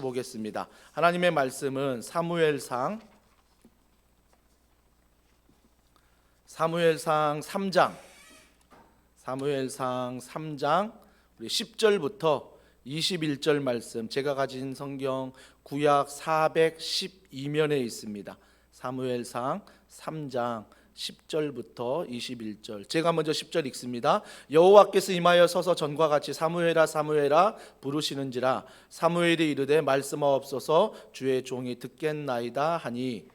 보겠습니다. 하나님의 말씀은 사무엘상 3장 우리 10절부터 21절 말씀, 제가 가진 성경 구약 412면에 있습니다. 사무엘상 3장 10절부터 21절. 제가 먼저 10절 읽습니다. 여호와께서 임하여 서서 전과 같이 사무엘아 사무엘아 부르시는지라. 사무엘이 이르되 말씀하옵소서 주의 종이 듣겠나이다 하니,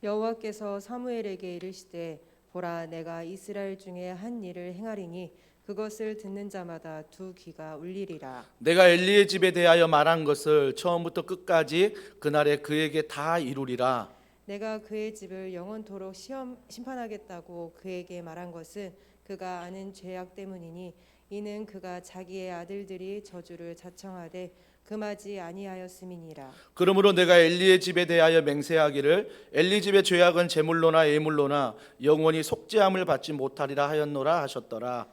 여호와께서 사무엘에게 이르시되 보라, 내가 이스라엘 중에 한 일을 행하리니 그것을 듣는 자마다 두 귀가 울리리라. 내가 엘리의 집에 대하여 말한 것을 처음부터 끝까지 그날에 그에게 다 이루리라. 내가 그의 집을 영원토록 심판하겠다고 그에게 말한 것은 그가 아는 죄악 때문이니, 이는 그가 자기의 아들들이 저주를 자청하되 금하지 아니하였음이니라. 그러므로 내가 엘리의 집에 대하여 맹세하기를 엘리 집의 죄악은 제물로나 예물로나 영원히 속죄함을 받지 못하리라 하였노라 하셨더라.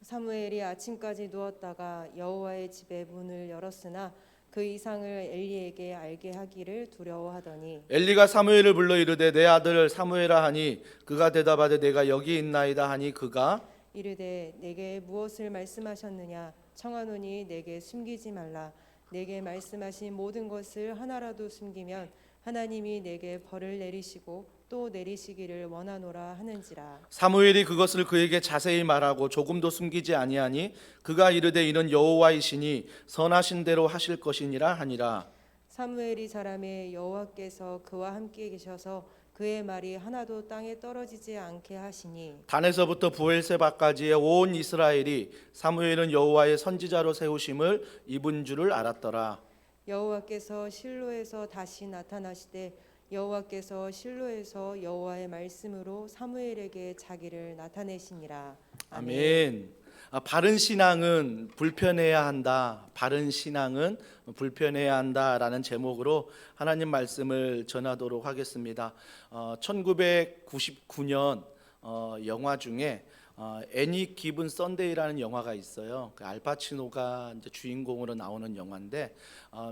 사무엘이 아침까지 누웠다가 여호와의 집의 문을 열었으나 그 이상을 엘리에게 알게 하기를 두려워하더니, 엘리가 사무엘을 불러 이르되 내 아들 사무엘아 하니, 그가 대답하되 내가 여기 있나이다 하니, 그가 이르되 내게 무엇을 말씀하셨느냐. 청하노니 내게 숨기지 말라. 내게 말씀하신 모든 것을 하나라도 숨기면 하나님이 내게 벌을 내리시고 또 내리시기를 원하노라 하는지라. 사무엘이 그것을 그에게 자세히 말하고 조금도 숨기지 아니하니, 그가 이르되 이는 여호와이시니 선하신 대로 하실 것이니라 하니라. 사무엘이 자라매 여호와께서 그와 함께 계셔서 그의 말이 하나도 땅에 떨어지지 않게 하시니, 단에서부터 부엘세바까지의 온 이스라엘이 사무엘은 여호와의 선지자로 세우심을 입은 줄을 알았더라. 여호와께서 실로에서 다시 나타나시되 여호와께서 실로에서 여호와의 말씀으로 사무엘에게 자기를 나타내시니라. 아멘. 바른 신앙은 불편해야 한다. 바른 신앙은 불편해야 한다라는 제목으로 하나님 말씀을 전하도록 하겠습니다. 1999년 영화 중에 애니 기븐 선데이라는 영화가 있어요. 그 알파치노가 이제 주인공으로 나오는 영화인데,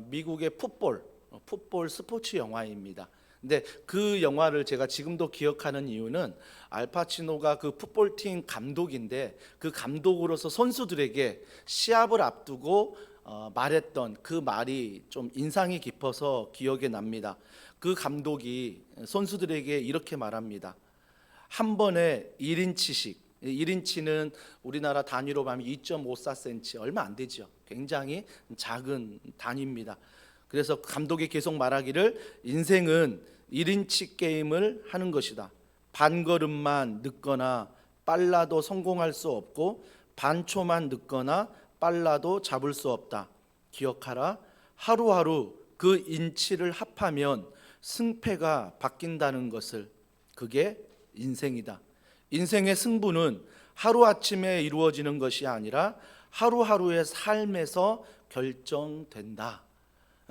미국의 풋볼 스포츠 영화입니다. 근데 그 영화를 제가 지금도 기억하는 이유는 알파치노가 그 풋볼팀 감독인데, 그 감독으로서 선수들에게 시합을 앞두고 말했던 그 말이 좀 인상이 깊어서 기억에 납니다. 그 감독이 선수들에게 이렇게 말합니다. 한 번에 1인치씩, 1인치는 우리나라 단위로 하면 2.54cm, 얼마 안 되죠. 굉장히 작은 단위입니다. 그래서 감독이 계속 말하기를 인생은 1인치 게임을 하는 것이다. 반걸음만 늦거나 빨라도 성공할 수 없고 반초만 늦거나 빨라도 잡을 수 없다. 기억하라. 하루하루 그 인치를 합하면 승패가 바뀐다는 것을. 그게 인생이다. 인생의 승부는 하루아침에 이루어지는 것이 아니라 하루하루의 삶에서 결정된다.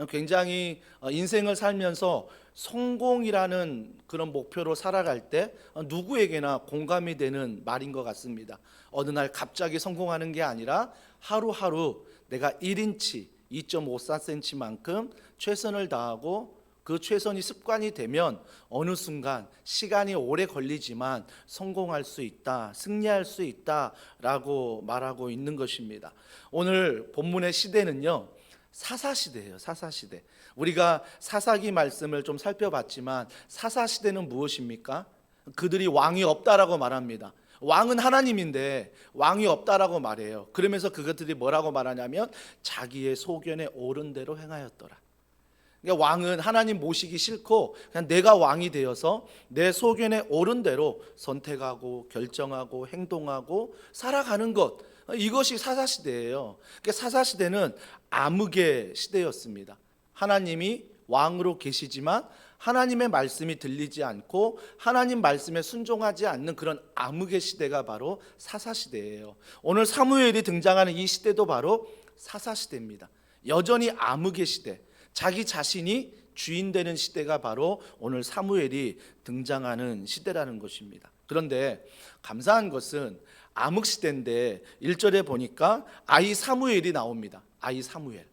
굉장히 인생을 살면서 성공이라는 그런 목표로 살아갈 때 누구에게나 공감이 되는 말인 것 같습니다. 어느 날 갑자기 성공하는 게 아니라 하루하루 내가 1인치 2.54cm만큼 최선을 다하고 그 최선이 습관이 되면 어느 순간 시간이 오래 걸리지만 성공할 수 있다, 승리할 수 있다라고 말하고 있는 것입니다. 오늘 본문의 시대는요, 사사시대예요. 사사시대. 우리가 사사기 말씀을 좀 살펴봤지만 사사시대는 무엇입니까? 그들이 왕이 없다라고 말합니다. 왕은 하나님인데 왕이 없다라고 말해요. 그러면서 그것들이 뭐라고 말하냐면 자기의 소견에 옳은 대로 행하였더라. 그러니까 왕은 하나님 모시기 싫고 그냥 내가 왕이 되어서 내 소견에 옳은 대로 선택하고 결정하고 행동하고 살아가는 것, 이것이 사사시대예요. 그러니까 사사시대는 암흑의 시대였습니다. 하나님이 왕으로 계시지만 하나님의 말씀이 들리지 않고 하나님 말씀에 순종하지 않는 그런 암흑의 시대가 바로 사사시대예요. 오늘 사무엘이 등장하는 이 시대도 바로 사사시대입니다. 여전히 암흑의 시대, 자기 자신이 주인 되는 시대가 바로 오늘 사무엘이 등장하는 시대라는 것입니다. 그런데 감사한 것은 암흑 시대인데 1절에 보니까 아이 사무엘이 나옵니다. 아이 사무엘.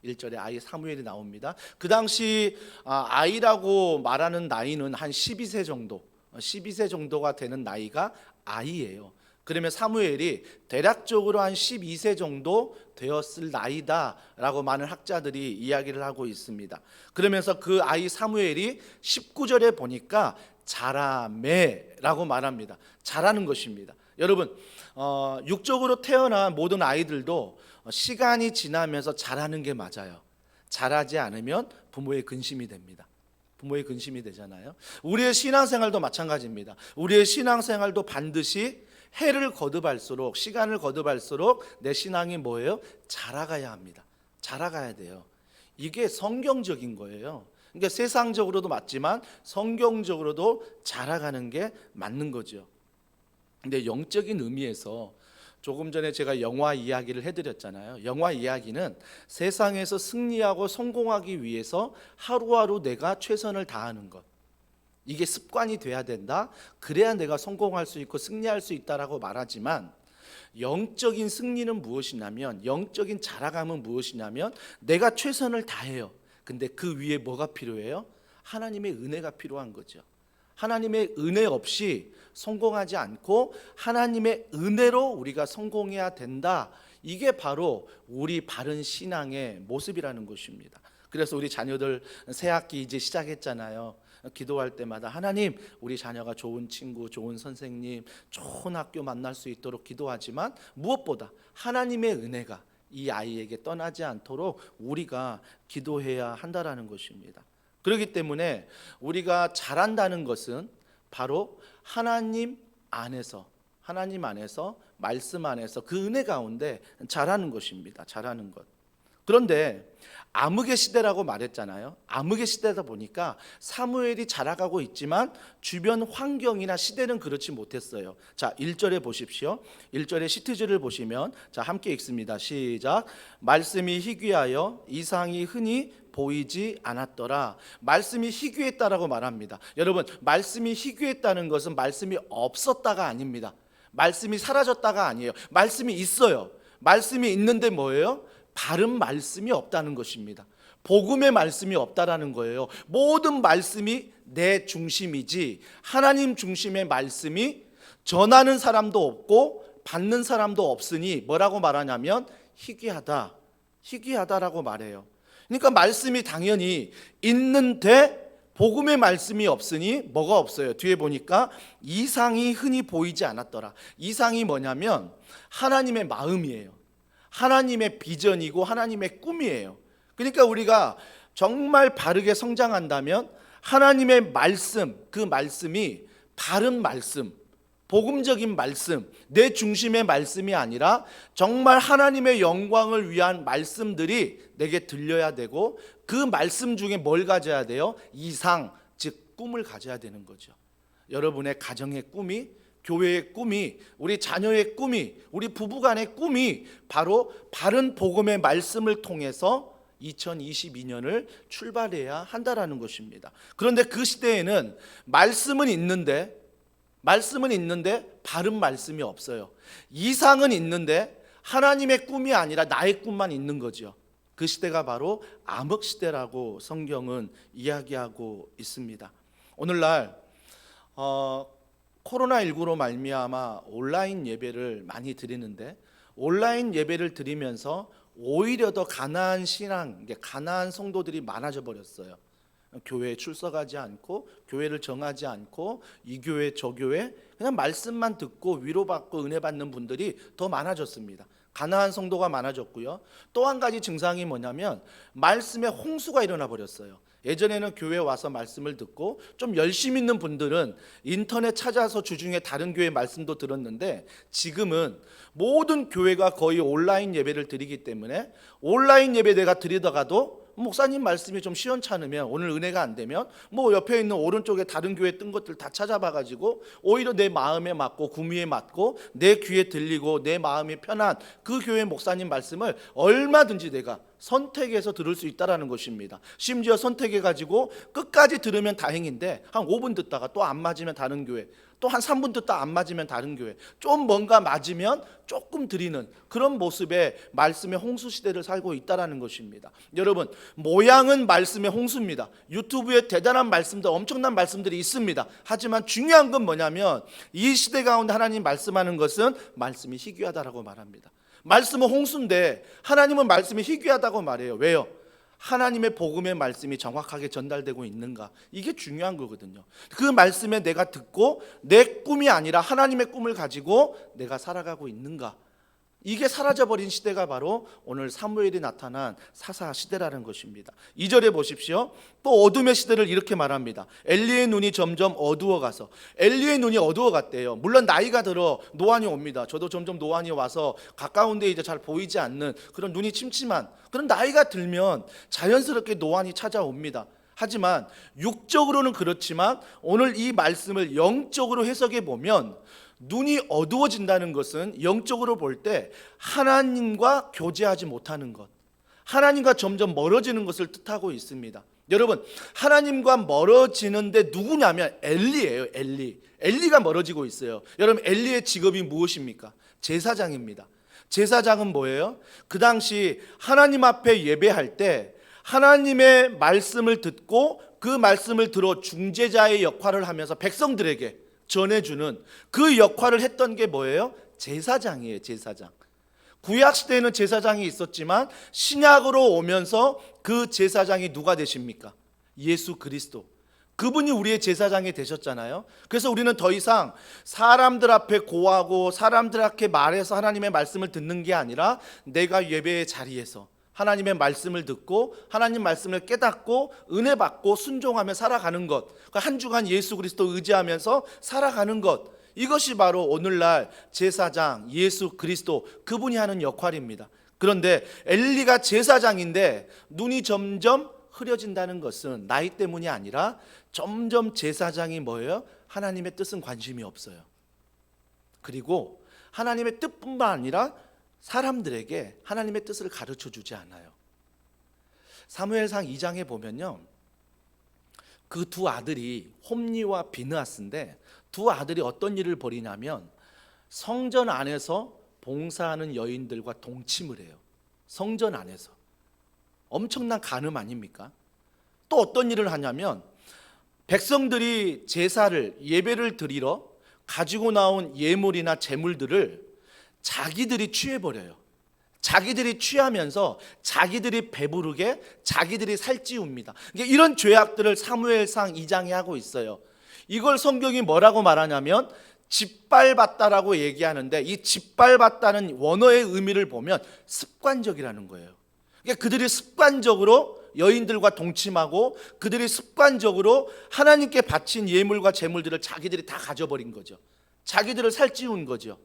1절에 아이 사무엘이 나옵니다. 그 당시 아이라고 말하는 나이는 한 12세 정도, 12세 정도가 되는 나이가 아이예요. 그러면 사무엘이 대략적으로 한 12세 정도 되었을 나이다라고 많은 학자들이 이야기를 하고 있습니다. 그러면서 그 아이 사무엘이 19절에 보니까 자라매라고 말합니다. 자라는 것입니다. 여러분, 육적으로 태어난 모든 아이들도 시간이 지나면서 자라는 게 맞아요. 자라지 않으면 부모의 근심이 됩니다. 부모의 근심이 되잖아요. 우리의 신앙생활도 마찬가지입니다. 우리의 신앙생활도 반드시 해를 거듭할수록, 시간을 거듭할수록 내 신앙이 뭐예요? 자라가야 합니다. 자라가야 돼요. 이게 성경적인 거예요. 그러니까 세상적으로도 맞지만 성경적으로도 자라가는 게 맞는 거죠. 근데 영적인 의미에서 조금 전에 제가 영화 이야기를 해드렸잖아요. 영화 이야기는 세상에서 승리하고 성공하기 위해서 하루하루 내가 최선을 다하는 것, 이게 습관이 돼야 된다. 그래야 내가 성공할 수 있고 승리할 수 있다라고 말하지만, 영적인 승리는 무엇이냐면, 영적인 자라감은 무엇이냐면 내가 최선을 다해요. 근데 그 위에 뭐가 필요해요? 하나님의 은혜가 필요한 거죠. 하나님의 은혜 없이 성공하지 않고 하나님의 은혜로 우리가 성공해야 된다. 이게 바로 우리 바른 신앙의 모습이라는 것입니다. 그래서 우리 자녀들 새 학기 이제 시작했잖아요. 기도할 때마다 하나님, 우리 자녀가 좋은 친구, 좋은 선생님, 좋은 학교 만날 수 있도록 기도하지만 무엇보다 하나님의 은혜가 이 아이에게 떠나지 않도록 우리가 기도해야 한다라는 것입니다. 그렇기 때문에 우리가 잘한다는 것은 바로 하나님 안에서 말씀 안에서 그 은혜 가운데 잘하는 것입니다. 잘하는 것. 그런데 암흑의 시대라고 말했잖아요. 암흑의 시대다 보니까 사무엘이 자라가고 있지만 주변 환경이나 시대는 그렇지 못했어요. 자, 1절에 보십시오. 1절의 시티즈를 보시면, 자, 함께 읽습니다. 시작. 말씀이 희귀하여 이상이 흔히 보이지 않았더라. 말씀이 희귀했다라고 말합니다. 여러분, 말씀이 희귀했다는 것은 말씀이 없었다가 아닙니다. 말씀이 사라졌다가 아니에요. 말씀이 있어요. 말씀이 있는데 뭐예요? 바른 말씀이 없다는 것입니다. 복음의 말씀이 없다라는 거예요. 모든 말씀이 내 중심이지 하나님 중심의 말씀이 전하는 사람도 없고 받는 사람도 없으니 뭐라고 말하냐면 희귀하다라고 말해요. 그러니까 말씀이 당연히 있는데 복음의 말씀이 없으니 뭐가 없어요? 뒤에 보니까 이상이 흔히 보이지 않았더라. 이상이 뭐냐면 하나님의 마음이에요. 하나님의 비전이고 하나님의 꿈이에요. 그러니까 우리가 정말 바르게 성장한다면 하나님의 말씀, 그 말씀이 바른 말씀, 복음적인 말씀, 내 중심의 말씀이 아니라 정말 하나님의 영광을 위한 말씀들이 내게 들려야 되고, 그 말씀 중에 뭘 가져야 돼요? 이상, 즉 꿈을 가져야 되는 거죠. 여러분의 가정의 꿈이, 교회의 꿈이, 우리 자녀의 꿈이, 우리 부부간의 꿈이 바로 바른 복음의 말씀을 통해서 2022년을 출발해야 한다라는 것입니다. 그런데 그 시대에는 말씀은 있는데 바른 말씀이 없어요. 이상은 있는데 하나님의 꿈이 아니라 나의 꿈만 있는 거죠. 그 시대가 바로 암흑 시대라고 성경은 이야기하고 있습니다. 오늘날 코로나19로 말미암아 온라인 예배를 많이 드리는데, 온라인 예배를 드리면서 오히려 더 가난한 신앙, 가난한 성도들이 많아져 버렸어요. 교회에 출석하지 않고, 교회를 정하지 않고, 이 교회 저 교회 그냥 말씀만 듣고 위로받고 은혜 받는 분들이 더 많아졌습니다. 가난한 성도가 많아졌고요. 또 한 가지 증상이 뭐냐면 말씀에 홍수가 일어나 버렸어요. 예전에는 교회에 와서 말씀을 듣고 좀 열심히 있는 분들은 인터넷 찾아서 주중에 다른 교회 말씀도 들었는데, 지금은 모든 교회가 거의 온라인 예배를 드리기 때문에 온라인 예배 내가 드리다가도 목사님 말씀이 좀 시원찮으면, 오늘 은혜가 안 되면 뭐 옆에 있는 오른쪽에 다른 교회 뜬 것들 다 찾아봐가지고 오히려 내 마음에 맞고 구미에 맞고 내 귀에 들리고 내 마음이 편한 그 교회 목사님 말씀을 얼마든지 내가 선택해서 들을 수 있다라는 것입니다. 심지어 선택해가지고 끝까지 들으면 다행인데 한 5분 듣다가 또 안 맞으면 다른 교회, 또 한 3분 듣다 안 맞으면 다른 교회, 좀 뭔가 맞으면 조금 드리는 그런 모습의 말씀의 홍수 시대를 살고 있다라는 것입니다. 여러분, 모양은 말씀의 홍수입니다. 유튜브에 대단한 말씀들, 엄청난 말씀들이 있습니다. 하지만 중요한 건 뭐냐면 이 시대 가운데 하나님 말씀하는 것은 말씀이 희귀하다라고 말합니다. 말씀은 홍수인데 하나님은 말씀이 희귀하다고 말해요. 왜요? 하나님의 복음의 말씀이 정확하게 전달되고 있는가, 이게 중요한 거거든요. 그 말씀에 내가 듣고 내 꿈이 아니라 하나님의 꿈을 가지고 내가 살아가고 있는가, 이게 사라져버린 시대가 바로 오늘 사무엘이 나타난 사사 시대라는 것입니다. 2절에 보십시오. 또 어둠의 시대를 이렇게 말합니다. 엘리의 눈이 점점 어두워가서, 엘리의 눈이 어두워갔대요. 물론 나이가 들어 노안이 옵니다. 저도 점점 노안이 와서 가까운데 이제 잘 보이지 않는 그런 눈이 침침한 그런 나이가 들면 자연스럽게 노안이 찾아옵니다. 하지만 육적으로는 그렇지만 오늘 이 말씀을 영적으로 해석해 보면 눈이 어두워진다는 것은 영적으로 볼 때 하나님과 교제하지 못하는 것, 하나님과 점점 멀어지는 것을 뜻하고 있습니다. 여러분, 하나님과 멀어지는데 누구냐면 엘리예요. 엘리가 멀어지고 있어요. 여러분, 엘리의 직업이 무엇입니까? 제사장입니다. 제사장은 뭐예요? 그 당시 하나님 앞에 예배할 때 하나님의 말씀을 듣고 그 말씀을 들어 중재자의 역할을 하면서 백성들에게 전해주는 그 역할을 했던 게 뭐예요? 제사장이에요. 제사장. 구약 시대에는 제사장이 있었지만 신약으로 오면서 그 제사장이 누가 되십니까? 예수 그리스도. 그분이 우리의 제사장이 되셨잖아요. 그래서 우리는 더 이상 사람들 앞에 고하고 사람들 앞에 말해서 하나님의 말씀을 듣는 게 아니라 내가 예배의 자리에서 하나님의 말씀을 듣고 하나님 말씀을 깨닫고 은혜 받고 순종하며 살아가는 것, 한 주간 예수 그리스도 의지하면서 살아가는 것, 이것이 바로 오늘날 제사장 예수 그리스도 그분이 하는 역할입니다. 그런데 엘리가 제사장인데 눈이 점점 흐려진다는 것은 나이 때문이 아니라 점점 제사장이 뭐예요? 하나님의 뜻은 관심이 없어요. 그리고 하나님의 뜻뿐만 아니라 사람들에게 하나님의 뜻을 가르쳐 주지 않아요. 사무엘상 2장에 보면요, 그 두 아들이 홈니와 비느하스인데 두 아들이 어떤 일을 벌이냐면 성전 안에서 봉사하는 여인들과 동침을 해요. 성전 안에서. 엄청난 간음 아닙니까? 또 어떤 일을 하냐면 백성들이 제사를 예배를 드리러 가지고 나온 예물이나 제물들을 자기들이 취해버려요. 자기들이 취하면서 자기들이 배부르게 자기들이 살찌웁니다. 이런 죄악들을 사무엘상 2장에 하고 있어요. 이걸 성경이 뭐라고 말하냐면 짓밟았다라고 얘기하는데 이 짓밟았다는 원어의 의미를 보면 습관적이라는 거예요. 그러니까 그들이 습관적으로 여인들과 동침하고 그들이 습관적으로 하나님께 바친 예물과 제물들을 자기들이 다 가져버린 거죠. 자기들을 살찌운 거죠.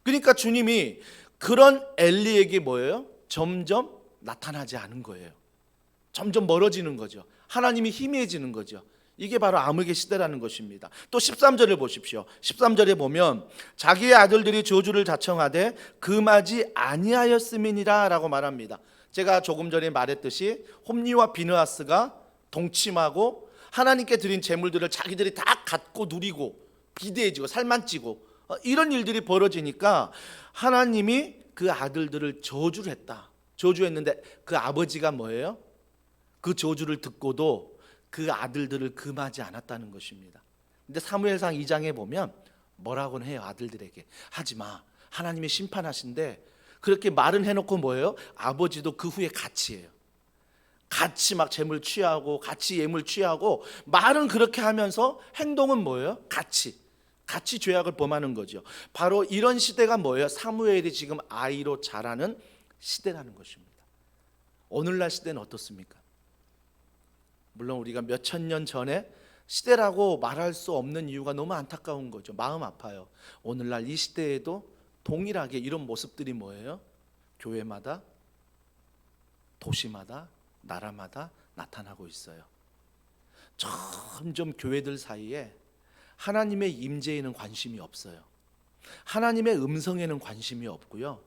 그러니까 주님이 그런 엘리에게 뭐예요? 점점 나타나지 않은 거예요. 점점 멀어지는 거죠. 하나님이 희미해지는 거죠. 이게 바로 암흑의 시대라는 것입니다. 또 13절을 보십시오. 13절에 보면 자기의 아들들이 저주를 자청하되 금하지 아니하였음이니라 라고 말합니다. 제가 조금 전에 말했듯이 홈니와 비느하스가 동침하고 하나님께 드린 제물들을 자기들이 다 갖고 누리고 비대해지고 살만 찌고 이런 일들이 벌어지니까 하나님이 그 아들들을 저주를 했다. 저주했는데 그 아버지가 뭐예요? 그 저주를 듣고도 그 아들들을 금하지 않았다는 것입니다. 근데 사무엘상 2장에 보면 뭐라고는 해요. 아들들에게 하지마, 하나님이 심판하신데 그렇게 말은 해놓고 뭐예요? 아버지도 그 후에 같이 해요. 같이 막 재물 취하고 같이 예물 취하고 말은 그렇게 하면서 행동은 뭐예요? 같이 죄악을 범하는 거죠. 바로 이런 시대가 뭐예요? 사무엘이 지금 아이로 자라는 시대라는 것입니다. 오늘날 시대는 어떻습니까? 물론 우리가 몇천 년 전에 시대라고 말할 수 없는 이유가 너무 안타까운 거죠. 마음 아파요. 오늘날 이 시대에도 동일하게 이런 모습들이 뭐예요? 교회마다, 도시마다, 나라마다 나타나고 있어요. 점점 교회들 사이에 하나님의 임재에는 관심이 없어요. 하나님의 음성에는 관심이 없고요.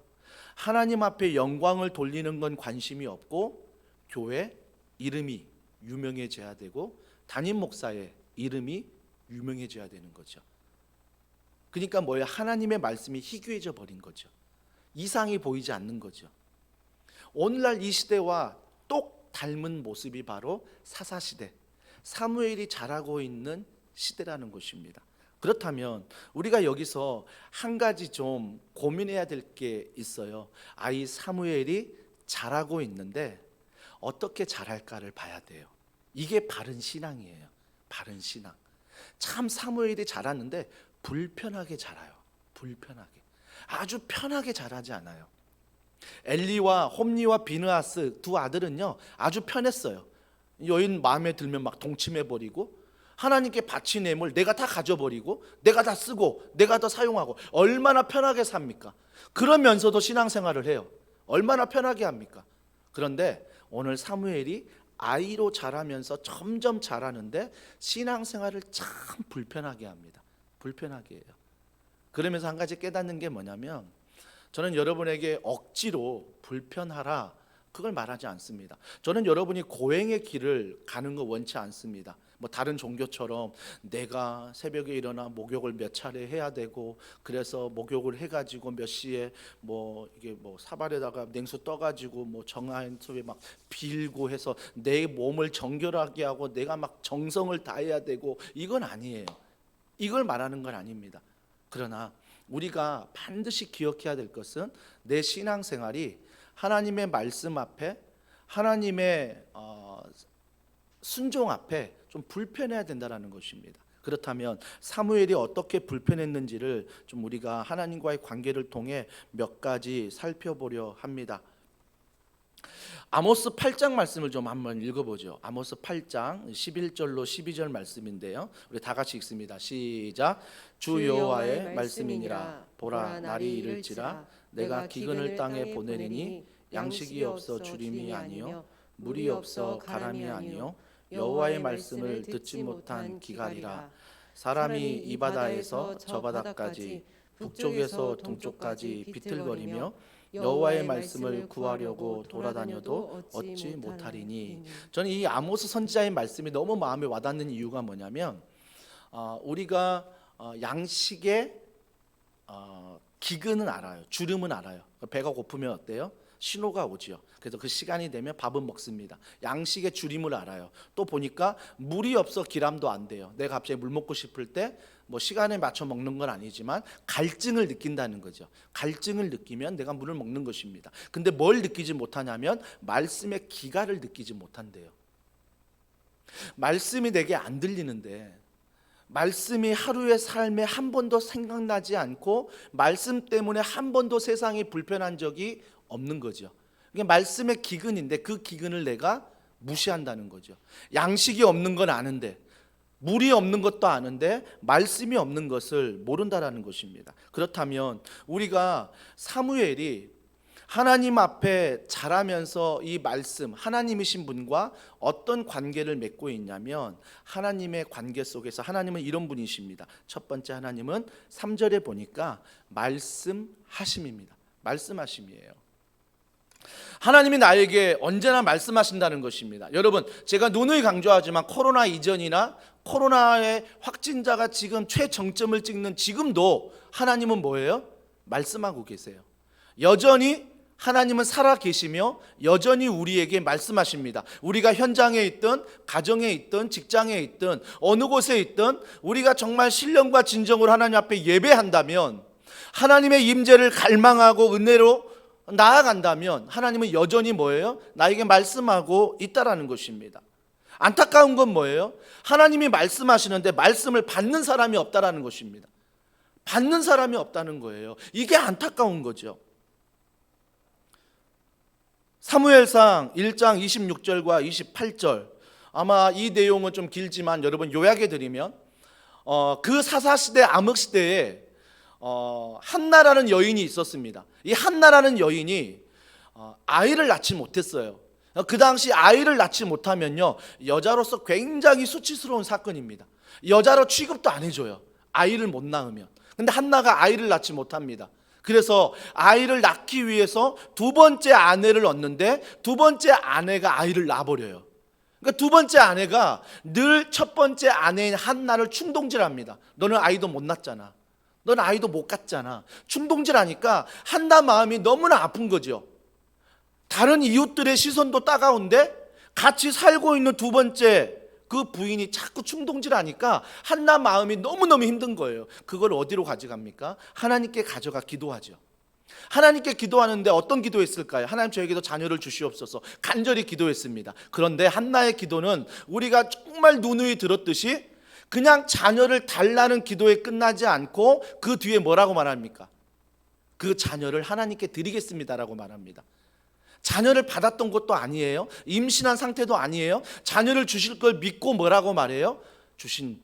하나님 앞에 영광을 돌리는 건 관심이 없고 교회 이름이 유명해져야 되고 담임 목사의 이름이 유명해져야 되는 거죠. 그러니까 뭐예요? 하나님의 말씀이 희귀해져 버린 거죠. 이상이 보이지 않는 거죠. 오늘날 이 시대와 똑 닮은 모습이 바로 사사시대, 사무엘이 자라고 있는 시대라는 것입니다. 그렇다면 우리가 여기서 한 가지 좀 고민해야 될 게 있어요. 아이 사무엘이 자라고 있는데 어떻게 자랄까를 봐야 돼요. 이게 바른 신앙이에요. 바른 신앙. 참 사무엘이 자랐는데 불편하게 자라요. 불편하게. 아주 편하게 자라지 않아요. 엘리와 홈리와 비느하스 두 아들은요 아주 편했어요. 여인 마음에 들면 막 동침해버리고 하나님께 바친 예물 내가 다 가져버리고 내가 다 쓰고 내가 다 사용하고 얼마나 편하게 삽니까? 그러면서도 신앙생활을 해요. 얼마나 편하게 합니까? 그런데 오늘 사무엘이 아이로 자라면서 점점 자라는데 신앙생활을 참 불편하게 합니다. 불편하게 해요. 그러면서 한 가지 깨닫는 게 뭐냐면 저는 여러분에게 억지로 불편하라 그걸 말하지 않습니다. 저는 여러분이 고행의 길을 가는 거 원치 않습니다. 뭐 다른 종교처럼 내가 새벽에 일어나 목욕을 몇 차례 해야 되고 그래서 목욕을 해가지고 몇 시에 뭐 이게 뭐 사발에다가 냉수 떠가지고 뭐 정화수에 막 빌고 해서 내 몸을 정결하게 하고 내가 막 정성을 다해야 되고 이건 아니에요. 이걸 말하는 건 아닙니다. 그러나 우리가 반드시 기억해야 될 것은 내 신앙생활이 하나님의 말씀 앞에 하나님의 순종 앞에 좀 불편해야 된다는 것입니다. 그렇다면 사무엘이 어떻게 불편했는지를 좀 우리가 하나님과의 관계를 통해 몇 가지 살펴보려 합니다. 아모스 8장 말씀을 좀 한번 읽어보죠. 아모스 8장 11절로 12절 말씀인데요. 우리 다 같이 읽습니다. 시작. 주 여호와의 말씀이니라. 보라 날이 이를지라 내가 기근을 땅에 보내리니 양식이 없어 주림이 아니요 물이 없어 가람이 아니요 여호와의 말씀을 듣지 못한 기갈이라. 사람이 이 바다에서 저 바다까지 북쪽에서 동쪽까지 비틀거리며 여호와의 말씀을 구하려고 돌아다녀도 얻지 못하리니. 저는 이 아모스 선지자의 말씀이 너무 마음에 와닿는 이유가 뭐냐면 우리가 양식의 기근은 알아요. 주름은 알아요. 배가 고프면 어때요? 신호가 오지요. 그래서 그 시간이 되면 밥은 먹습니다. 양식의 주림을 알아요. 또 보니까 물이 없어 기람도 안 돼요. 내가 갑자기 물 먹고 싶을 때 뭐 시간에 맞춰 먹는 건 아니지만 갈증을 느낀다는 거죠. 갈증을 느끼면 내가 물을 먹는 것입니다. 근데 뭘 느끼지 못하냐면 말씀의 기갈을 느끼지 못한대요. 말씀이 내게 안 들리는데 말씀이 하루의 삶에 한 번도 생각나지 않고 말씀 때문에 한 번도 세상이 불편한 적이 없는 거죠. 이게 말씀의 기근인데 그 기근을 내가 무시한다는 거죠. 양식이 없는 건 아는데 물이 없는 것도 아는데 말씀이 없는 것을 모른다라는 것입니다. 그렇다면 우리가 사무엘이 하나님 앞에 자라면서 이 말씀 하나님이신 분과 어떤 관계를 맺고 있냐면 하나님의 관계 속에서 하나님은 이런 분이십니다. 첫 번째 하나님은 3절에 보니까 말씀하심입니다. 말씀하심이에요. 하나님이 나에게 언제나 말씀하신다는 것입니다. 여러분 제가 누누이 강조하지만 코로나 이전이나 코로나의 확진자가 지금 최정점을 찍는 지금도 하나님은 뭐예요? 말씀하고 계세요. 여전히 하나님은 살아 계시며 여전히 우리에게 말씀하십니다. 우리가 현장에 있든 가정에 있든 직장에 있든 어느 곳에 있든 우리가 정말 신령과 진정으로 하나님 앞에 예배한다면 하나님의 임재를 갈망하고 은혜로 나아간다면 하나님은 여전히 뭐예요? 나에게 말씀하고 있다라는 것입니다. 안타까운 건 뭐예요? 하나님이 말씀하시는데 말씀을 받는 사람이 없다라는 것입니다. 받는 사람이 없다는 거예요. 이게 안타까운 거죠. 사무엘상 1장 26절과 28절 아마 이 내용은 좀 길지만 여러분 요약해 드리면 그 사사시대 암흑시대에 한나라는 여인이 있었습니다. 이 한나라는 여인이 아이를 낳지 못했어요. 그 당시 아이를 낳지 못하면요 여자로서 굉장히 수치스러운 사건입니다. 여자로 취급도 안 해줘요. 아이를 못 낳으면. 근데 한나가 아이를 낳지 못합니다. 그래서 아이를 낳기 위해서 두 번째 아내를 얻는데 두 번째 아내가 아이를 낳아버려요. 그러니까 두 번째 아내가 늘 첫 번째 아내인 한나를 충동질합니다. 너는 아이도 못 낳잖아. 넌 아이도 못 갖잖아. 충동질하니까 한나 마음이 너무나 아픈 거죠. 다른 이웃들의 시선도 따가운데 같이 살고 있는 두 번째 그 부인이 자꾸 충동질하니까 한나 마음이 너무너무 힘든 거예요. 그걸 어디로 가져갑니까? 하나님께 가져가 기도하죠. 하나님께 기도하는데 어떤 기도했을까요? 하나님 저에게도 자녀를 주시옵소서 간절히 기도했습니다. 그런데 한나의 기도는 우리가 정말 누누이 들었듯이 그냥 자녀를 달라는 기도에 끝나지 않고 그 뒤에 뭐라고 말합니까? 그 자녀를 하나님께 드리겠습니다라고 말합니다. 자녀를 받았던 것도 아니에요. 임신한 상태도 아니에요. 자녀를 주실 걸 믿고 뭐라고 말해요? 주신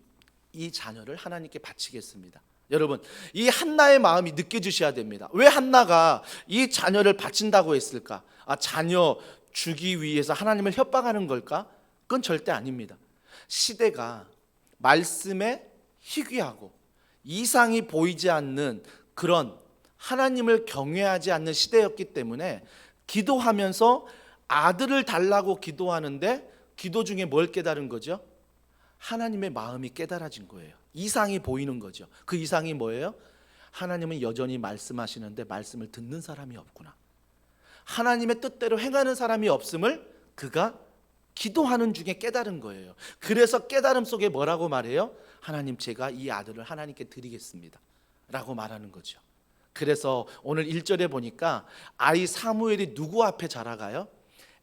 이 자녀를 하나님께 바치겠습니다. 여러분, 이 한나의 마음이 느껴지셔야 됩니다. 왜 한나가 이 자녀를 바친다고 했을까? 자녀 주기 위해서 하나님을 협박하는 걸까? 그건 절대 아닙니다. 시대가 말씀에 희귀하고 이상이 보이지 않는 그런 하나님을 경외하지 않는 시대였기 때문에 기도하면서 아들을 달라고 기도하는데 기도 중에 뭘 깨달은 거죠? 하나님의 마음이 깨달아진 거예요. 이상이 보이는 거죠. 그 이상이 뭐예요? 하나님은 여전히 말씀하시는데 말씀을 듣는 사람이 없구나. 하나님의 뜻대로 행하는 사람이 없음을 그가 기도하는 중에 깨달은 거예요. 그래서 깨달음 속에 뭐라고 말해요? 하나님, 제가 이 아들을 하나님께 드리겠습니다 라고 말하는 거죠. 그래서 오늘 1절에 보니까 아이 사무엘이 누구 앞에 자라가요?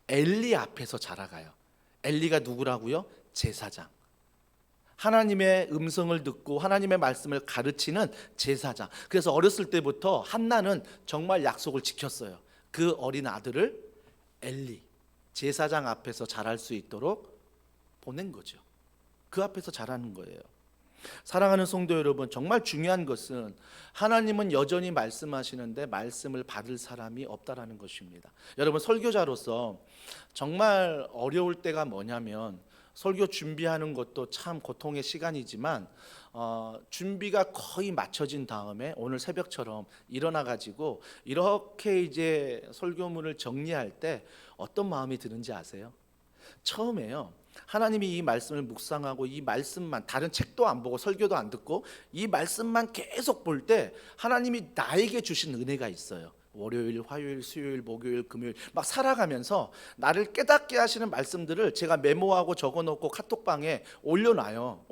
엘리 앞에서 자라가요. 엘리가 누구라고요? 제사장. 하나님의 음성을 듣고 하나님의 말씀을 가르치는 제사장. 그래서 어렸을 때부터 한나는 정말 약속을 지켰어요. 그 어린 아들을 엘리 제사장 앞에서 자랄 수 있도록 보낸 거죠. 그 앞에서 자라는 거예요. 사랑하는 성도 여러분, 정말 중요한 것은 하나님은 여전히 말씀하시는데 말씀을 받을 사람이 없다라는 것입니다. 여러분, 설교자로서 정말 어려울 때가 뭐냐면 설교 준비하는 것도 참 고통의 시간이지만 준비가 거의 마쳐진 다음에 오늘 새벽처럼 일어나 가지고 이렇게 이제 설교문을 정리할 때 어떤 마음이 드는지 아세요? 처음에요, 하나님이 이 말씀을 묵상하고 이 말씀만, 다른 책도 안 보고 설교도 안 듣고 이 말씀만 계속 볼 때 하나님이 나에게 주신 은혜가 있어요. 월요일, 화요일, 수요일, 목요일, 금요일 막 살아가면서 나를 깨닫게 하시는 말씀들을 제가 메모하고 적어놓고 카톡방에 올려놔요.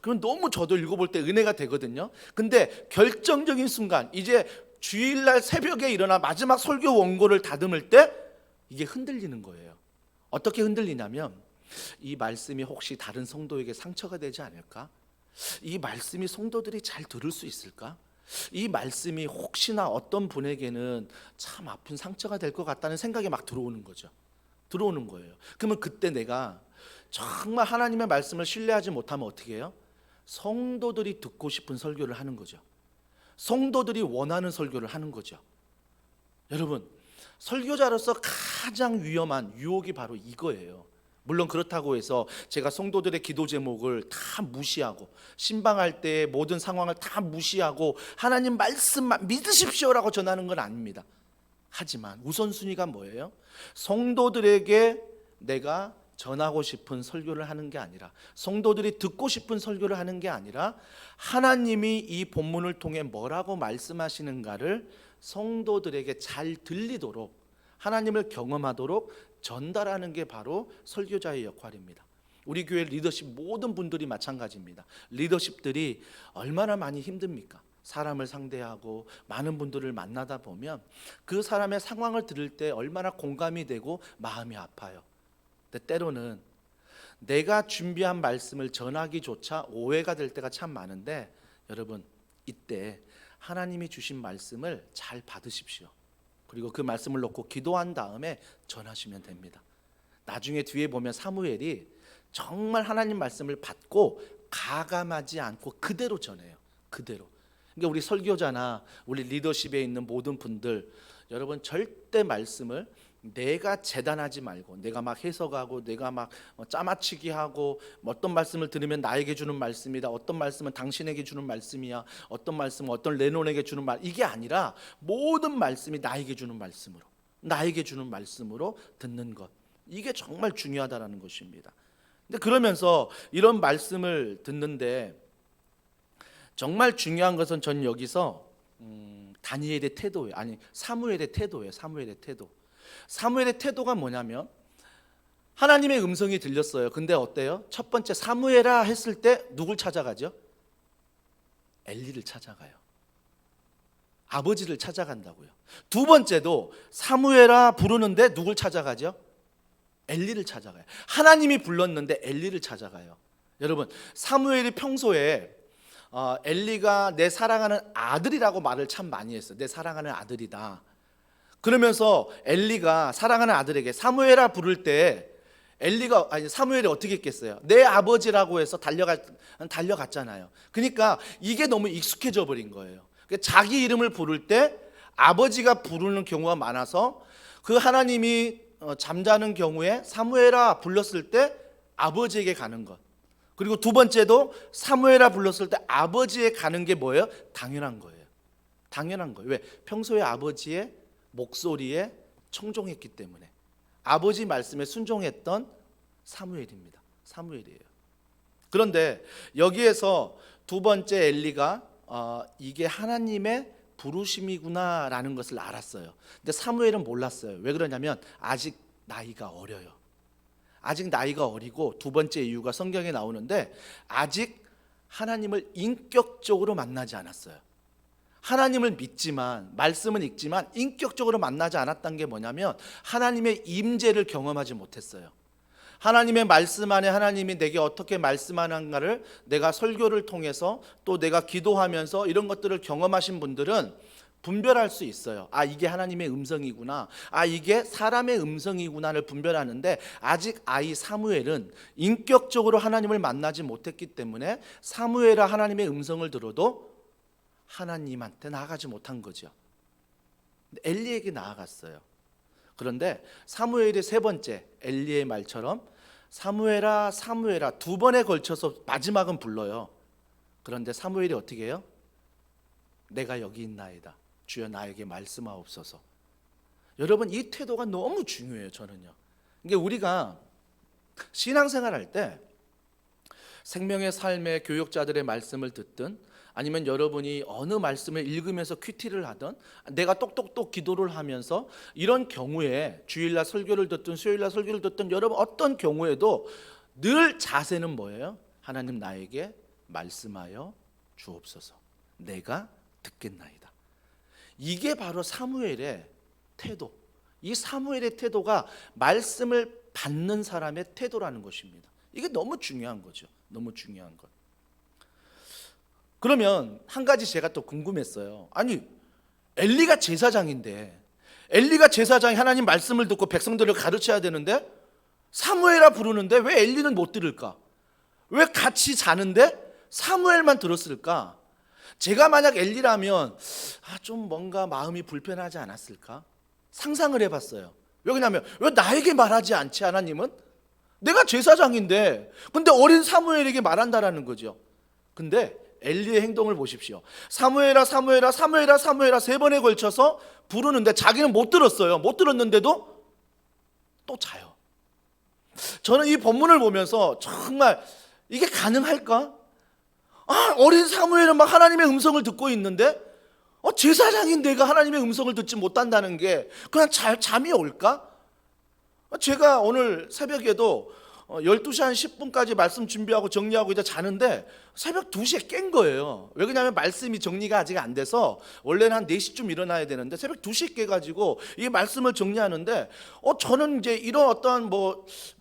그러면 너무 저도 읽어볼 때 은혜가 되거든요. 근데 결정적인 순간, 이제 주일날 새벽에 일어나 마지막 설교 원고를 다듬을 때 이게 흔들리는 거예요. 어떻게 흔들리냐면, 이 말씀이 혹시 다른 성도에게 상처가 되지 않을까? 이 말씀이 성도들이 잘 들을 수 있을까? 이 말씀이 혹시나 어떤 분에게는 참 아픈 상처가 될 것 같다는 생각이 막 들어오는 거예요. 그러면 그때 내가 정말 하나님의 말씀을 신뢰하지 못하면 어떻게 해요? 성도들이 듣고 싶은 설교를 하는 거죠. 성도들이 원하는 설교를 하는 거죠. 여러분, 설교자로서 가장 위험한 유혹이 바로 이거예요. 물론 그렇다고 해서 제가 성도들의 기도 제목을 다 무시하고 신방할 때 모든 상황을 다 무시하고 하나님 말씀만 믿으십시오라고 전하는 건 아닙니다. 하지만 우선순위가 뭐예요? 성도들에게 내가 전하고 싶은 설교를 하는 게 아니라, 성도들이 듣고 싶은 설교를 하는 게 아니라, 하나님이 이 본문을 통해 뭐라고 말씀하시는가를 성도들에게 잘 들리도록, 하나님을 경험하도록 전달하는 게 바로 설교자의 역할입니다. 우리 교회 리더십 모든 분들이 마찬가지입니다. 리더십들이 얼마나 많이 힘듭니까? 사람을 상대하고 많은 분들을 만나다 보면 그 사람의 상황을 들을 때 얼마나 공감이 되고 마음이 아파요. 근데 때로는 내가 준비한 말씀을 전하기조차 오해가 될 때가 참 많은데, 여러분, 이때 하나님이 주신 말씀을 잘 받으십시오. 그리고 그 말씀을 놓고 기도한 다음에 전하시면 됩니다. 나중에 뒤에 보면 사무엘이 정말 하나님 말씀을 받고 가감하지 않고 그대로 전해요. 그대로. 그러니까 우리 설교자나 우리 리더십에 있는 모든 분들, 여러분 절대 말씀을 내가 재단하지 말고, 내가 막 해석하고 내가 막 짜맞추기 하고, 어떤 말씀을 들으면 나에게 주는 말씀이다, 어떤 말씀은 당신에게 주는 말씀이야, 어떤 말씀은 어떤 레논에게 주는 말, 이게 아니라 모든 말씀이 나에게 주는 말씀으로 듣는 것, 이게 정말 중요하다라는 것입니다. 근데 그러면서 이런 말씀을 듣는데 정말 중요한 것은 전 여기서 다니엘의 태도예요. 아니, 사무엘의 태도예요. 사무엘의 태도. 사무엘의 태도가 뭐냐면 하나님의 음성이 들렸어요. 근데 어때요? 첫 번째 사무엘아 했을 때 누굴 찾아가죠? 엘리를 찾아가요. 아버지를 찾아간다고요. 두 번째도 사무엘아 부르는데 누굴 찾아가죠? 엘리를 찾아가요. 하나님이 불렀는데 엘리를 찾아가요. 여러분, 사무엘이 평소에 엘리가 내 사랑하는 아들이라고 말을 참 많이 했어요. 내 사랑하는 아들이다. 그러면서 엘리가 사랑하는 아들에게 사무엘아 부를 때 사무엘이 어떻게 했겠어요? 내 아버지라고 해서 달려갔잖아요. 그러니까 이게 너무 익숙해져 버린 거예요. 자기 이름을 부를 때 아버지가 부르는 경우가 많아서 그 하나님이 잠자는 경우에 사무엘아 불렀을 때 아버지에게 가는 것. 그리고 두 번째도 사무엘아 불렀을 때 아버지에 가는 게 뭐예요? 당연한 거예요. 당연한 거예요. 왜? 평소에 아버지의 목소리에 청종했기 때문에. 아버지 말씀에 순종했던 사무엘입니다. 사무엘이에요. 그런데 여기에서 두 번째 엘리가 이게 하나님의 부르심이구나라는 것을 알았어요. 근데 사무엘은 몰랐어요. 왜 그러냐면 아직 나이가 어려요. 아직 나이가 어리고, 두 번째 이유가 성경에 나오는데 아직 하나님을 인격적으로 만나지 않았어요. 하나님을 믿지만, 말씀은 읽지만 인격적으로 만나지 않았던 게 뭐냐면 하나님의 임재를 경험하지 못했어요. 하나님의 말씀 안에 하나님이 내게 어떻게 말씀하는가를 내가 설교를 통해서 또 내가 기도하면서 이런 것들을 경험하신 분들은 분별할 수 있어요. 아, 이게 하나님의 음성이구나, 아, 이게 사람의 음성이구나를 분별하는데 아직 아이 사무엘은 인격적으로 하나님을 만나지 못했기 때문에 사무엘아 하나님의 음성을 들어도 하나님한테 나아가지 못한 거죠. 엘리에게 나아갔어요. 그런데 사무엘의 세 번째 엘리의 말처럼 사무엘아 사무엘아 두 번에 걸쳐서 마지막은 불러요. 그런데 사무엘이 어떻게 해요? 내가 여기 있나이다. 주여 나에게 말씀하옵소서. 여러분, 이 태도가 너무 중요해요. 저는요. 이게 우리가 신앙생활 할 때 생명의 삶의 교육자들의 말씀을 듣든 아니면 여러분이 어느 말씀을 읽으면서 큐티를 하든 내가 똑똑똑 기도를 하면서 이런 경우에 주일날 설교를 듣든 수요일날 설교를 듣든 여러분 어떤 경우에도 늘 자세는 뭐예요? 하나님 나에게 말씀하여 주옵소서. 내가 듣겠나이다. 이게 바로 사무엘의 태도. 이 사무엘의 태도가 말씀을 받는 사람의 태도라는 것입니다. 이게 너무 중요한 거죠. 너무 중요한 것. 그러면 한 가지 제가 또 궁금했어요. 아니, 엘리가 제사장인데, 엘리가 제사장이 하나님 말씀을 듣고 백성들을 가르쳐야 되는데 사무엘아 부르는데 왜 엘리는 못 들을까? 왜 같이 자는데 사무엘만 들었을까? 제가 만약 엘리라면 좀 뭔가 마음이 불편하지 않았을까? 상상을 해봤어요. 왜냐하면 왜 나에게 말하지 않지 하나님은? 내가 제사장인데 근데 어린 사무엘에게 말한다라는 거죠. 근데 엘리의 행동을 보십시오. 사무엘아 사무엘아 사무엘아 사무엘아 세 번에 걸쳐서 부르는데 자기는 못 들었어요. 못 들었는데도 또 자요. 저는 이 본문을 보면서 정말 이게 가능할까? 어린 사무엘은 막 하나님의 음성을 듣고 있는데 제사장인 내가 하나님의 음성을 듣지 못한다는 게 그냥 잠이 올까? 제가 오늘 새벽에도 12시 한 10분까지 말씀 준비하고 정리하고 이제 자는데 새벽 2시에 깬 거예요. 왜 그러냐면 말씀이 정리가 아직 안 돼서 원래는 한 4시쯤 일어나야 되는데 새벽 2시에 깨가지고 이 말씀을 정리하는데 저는 이제 이런 어떤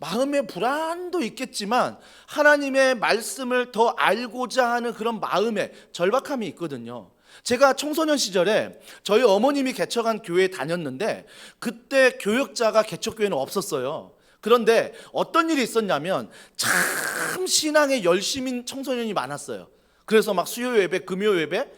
마음의 불안도 있겠지만 하나님의 말씀을 더 알고자 하는 그런 마음의 절박함이 있거든요. 제가 청소년 시절에 저희 어머님이 개척한 교회에 다녔는데 그때 교역자가 개척교회는 없었어요. 그런데 어떤 일이 있었냐면 참 신앙에 열심인 청소년이 많았어요. 그래서 막 수요 예배, 금요 예배,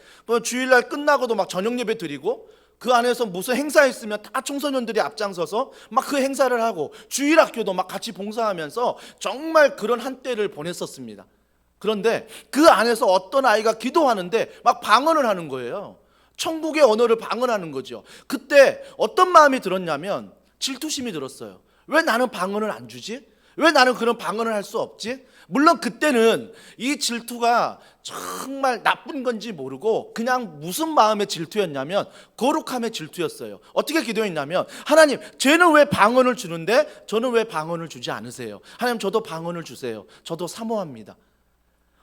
주일날 끝나고도 막 저녁 예배 드리고 그 안에서 무슨 행사 있으면 다 청소년들이 앞장서서 막 그 행사를 하고 주일학교도 막 같이 봉사하면서 정말 그런 한때를 보냈었습니다. 그런데 그 안에서 어떤 아이가 기도하는데 막 방언을 하는 거예요. 천국의 언어를 방언하는 거죠. 그때 어떤 마음이 들었냐면 질투심이 들었어요. 왜 나는 방언을 안 주지? 왜 나는 그런 방언을 할 수 없지? 물론 그때는 이 질투가 정말 나쁜 건지 모르고 그냥 무슨 마음의 질투였냐면 거룩함의 질투였어요. 어떻게 기도했냐면, 하나님, 쟤는 왜 방언을 주는데 저는 왜 방언을 주지 않으세요? 하나님, 저도 방언을 주세요. 저도 사모합니다.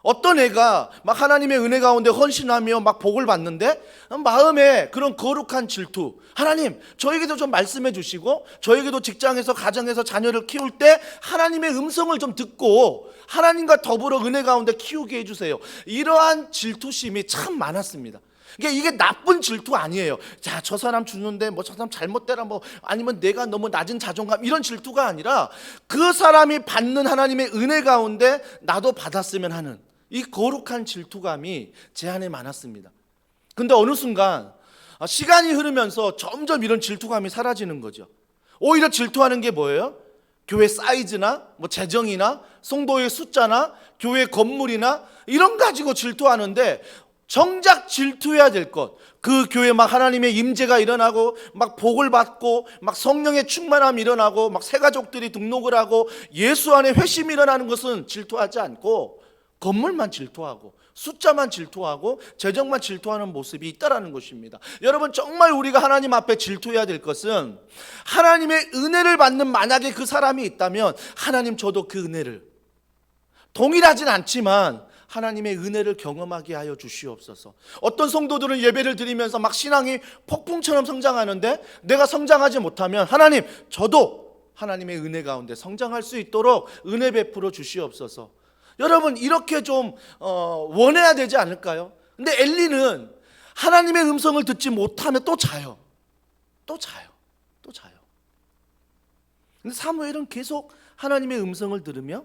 어떤 애가 막 하나님의 은혜 가운데 헌신하며 막 복을 받는데 마음에 그런 거룩한 질투, 하나님 저에게도 좀 말씀해 주시고 저에게도 직장에서 가정에서 자녀를 키울 때 하나님의 음성을 좀 듣고 하나님과 더불어 은혜 가운데 키우게 해주세요. 이러한 질투심이 참 많았습니다. 그러니까 이게 나쁜 질투 아니에요. 자, 저 사람 주는데 뭐 저 사람 잘못되라 뭐 아니면 내가 너무 낮은 자존감, 이런 질투가 아니라 그 사람이 받는 하나님의 은혜 가운데 나도 받았으면 하는 이 거룩한 질투감이 제 안에 많았습니다. 근데 어느 순간 시간이 흐르면서 점점 이런 질투감이 사라지는 거죠. 오히려 질투하는 게 뭐예요? 교회 사이즈나 뭐 재정이나 성도의 숫자나 교회 건물이나 이런 가지고 질투하는데, 정작 질투해야 될 것, 그 교회 막 하나님의 임재가 일어나고 막 복을 받고 막 성령의 충만함이 일어나고 막 새 가족들이 등록을 하고 예수 안에 회심이 일어나는 것은 질투하지 않고 건물만 질투하고 숫자만 질투하고 재정만 질투하는 모습이 있다라는 것입니다. 여러분, 정말 우리가 하나님 앞에 질투해야 될 것은 하나님의 은혜를 받는, 만약에 그 사람이 있다면 하나님, 저도 그 은혜를, 동일하진 않지만 하나님의 은혜를 경험하게 하여 주시옵소서. 어떤 성도들은 예배를 드리면서 막 신앙이 폭풍처럼 성장하는데 내가 성장하지 못하면 하나님, 저도 하나님의 은혜 가운데 성장할 수 있도록 은혜 베풀어 주시옵소서. 여러분, 이렇게 좀 원해야 되지 않을까요? 근데 엘리는 하나님의 음성을 듣지 못하면 또 자요. 또 자요. 또 자요. 근데 사무엘은 계속 하나님의 음성을 들으며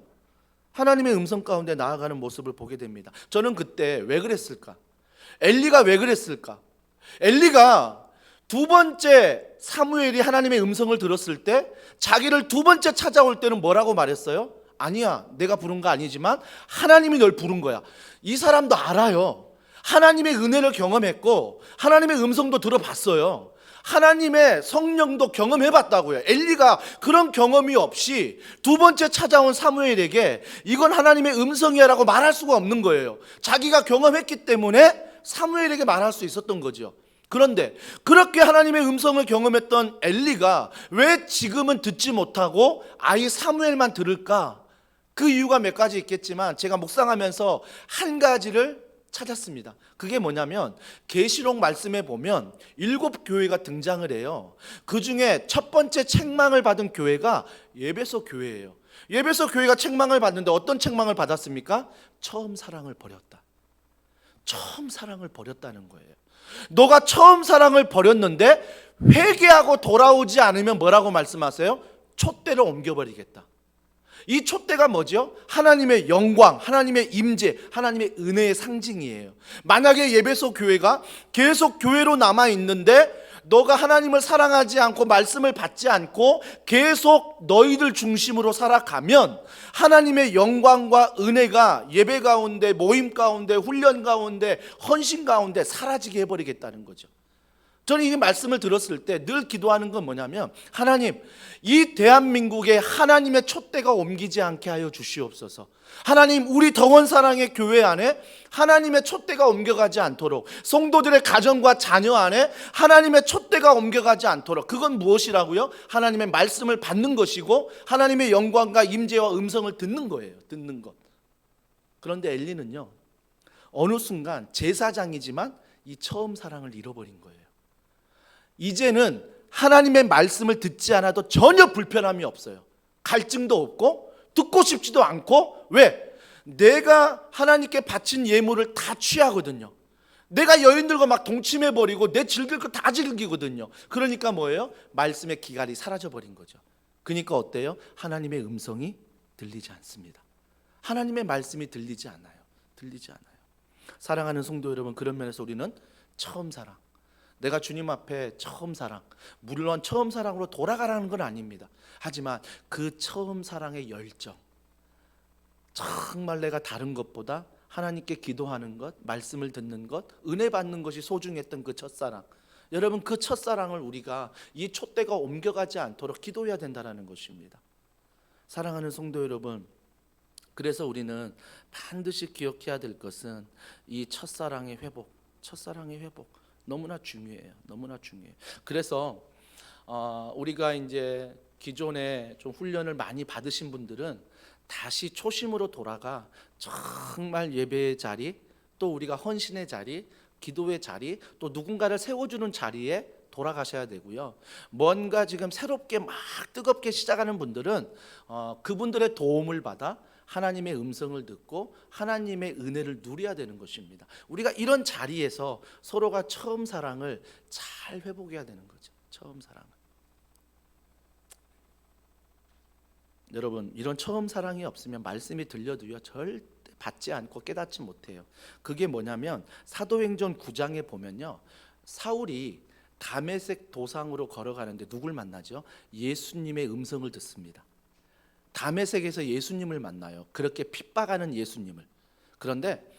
하나님의 음성 가운데 나아가는 모습을 보게 됩니다. 저는 그때 왜 그랬을까? 엘리가 왜 그랬을까? 엘리가 두 번째 사무엘이 하나님의 음성을 들었을 때 자기를 두 번째 찾아올 때는 뭐라고 말했어요? 아니야, 내가 부른 거 아니지만 하나님이 널 부른 거야. 이 사람도 알아요. 하나님의 은혜를 경험했고 하나님의 음성도 들어봤어요. 하나님의 성령도 경험해봤다고요. 엘리가 그런 경험이 없이 두 번째 찾아온 사무엘에게 이건 하나님의 음성이야 라고 말할 수가 없는 거예요. 자기가 경험했기 때문에 사무엘에게 말할 수 있었던 거죠. 그런데 그렇게 하나님의 음성을 경험했던 엘리가 왜 지금은 듣지 못하고 아이 사무엘만 들을까? 그 이유가 몇 가지 있겠지만 제가 묵상하면서 한 가지를 찾았습니다. 그게 뭐냐면, 계시록 말씀에 보면 7교회가 등장을 해요. 그 중에 첫 번째 책망을 받은 교회가 예배소 교회예요. 예배소 교회가 책망을 받는데 어떤 책망을 받았습니까? 처음 사랑을 버렸다. 처음 사랑을 버렸다는 거예요. 너가 처음 사랑을 버렸는데 회개하고 돌아오지 않으면 뭐라고 말씀하세요? 촛대를 옮겨버리겠다. 이 촛대가 뭐죠? 하나님의 영광, 하나님의 임재, 하나님의 은혜의 상징이에요. 만약에 예배소 교회가 계속 교회로 남아있는데 너가 하나님을 사랑하지 않고 말씀을 받지 않고 계속 너희들 중심으로 살아가면 하나님의 영광과 은혜가 예배 가운데, 모임 가운데, 훈련 가운데, 헌신 가운데 사라지게 해버리겠다는 거죠. 저는 이 말씀을 들었을 때 늘 기도하는 건 뭐냐면, 하나님, 이 대한민국에 하나님의 촛대가 옮기지 않게 하여 주시옵소서. 하나님, 우리 덕원사랑의 교회 안에 하나님의 촛대가 옮겨가지 않도록, 성도들의 가정과 자녀 안에 하나님의 촛대가 옮겨가지 않도록. 그건 무엇이라고요? 하나님의 말씀을 받는 것이고 하나님의 영광과 임재와 음성을 듣는 거예요. 듣는 것. 그런데 엘리는요, 어느 순간 제사장이지만 이 처음 사랑을 잃어버린 거예요. 이제는 하나님의 말씀을 듣지 않아도 전혀 불편함이 없어요. 갈증도 없고 듣고 싶지도 않고. 왜? 내가 하나님께 바친 예물을 다 취하거든요. 내가 여인들과 막 동침해버리고 내 즐길 거 다 즐기거든요. 그러니까 뭐예요? 말씀의 기갈이 사라져버린 거죠. 그러니까 어때요? 하나님의 음성이 들리지 않습니다. 하나님의 말씀이 들리지 않아요. 들리지 않아요. 사랑하는 성도 여러분, 그런 면에서 우리는 처음 사랑, 내가 주님 앞에 처음 사랑, 물론 처음 사랑으로 돌아가라는 건 아닙니다. 하지만 그 처음 사랑의 열정, 정말 내가 다른 것보다 하나님께 기도하는 것, 말씀을 듣는 것, 은혜 받는 것이 소중했던 그 첫사랑, 여러분, 그 첫사랑을 우리가 이 촛대가 옮겨가지 않도록 기도해야 된다는 것입니다. 사랑하는 성도 여러분, 그래서 우리는 반드시 기억해야 될 것은 이 첫사랑의 회복, 첫사랑의 회복 너무나 중요해요. 너무나 중요해요. 그래서 우리가 이제 기존에 좀 훈련을 많이 받으신 분들은 다시 초심으로 돌아가 정말 예배의 자리, 또 우리가 헌신의 자리, 기도의 자리, 또 누군가를 세워주는 자리에 돌아가셔야 되고요. 뭔가 지금 새롭게 막 뜨겁게 시작하는 분들은 그분들의 도움을 받아 하나님의 음성을 듣고 하나님의 은혜를 누려야 되는 것입니다. 우리가 이런 자리에서 서로가 처음 사랑을 잘 회복해야 되는 거죠. 처음 사랑을. 여러분, 이런 처음 사랑이 없으면 말씀이 들려도요 절대 받지 않고 깨닫지 못해요. 그게 뭐냐면 사도행전 9장에 보면요, 사울이 다메섹 도상으로 걸어가는데 누굴 만나죠? 예수님의 음성을 듣습니다. 다메섹에서 예수님을 만나요. 그렇게 핍박하는 예수님을. 그런데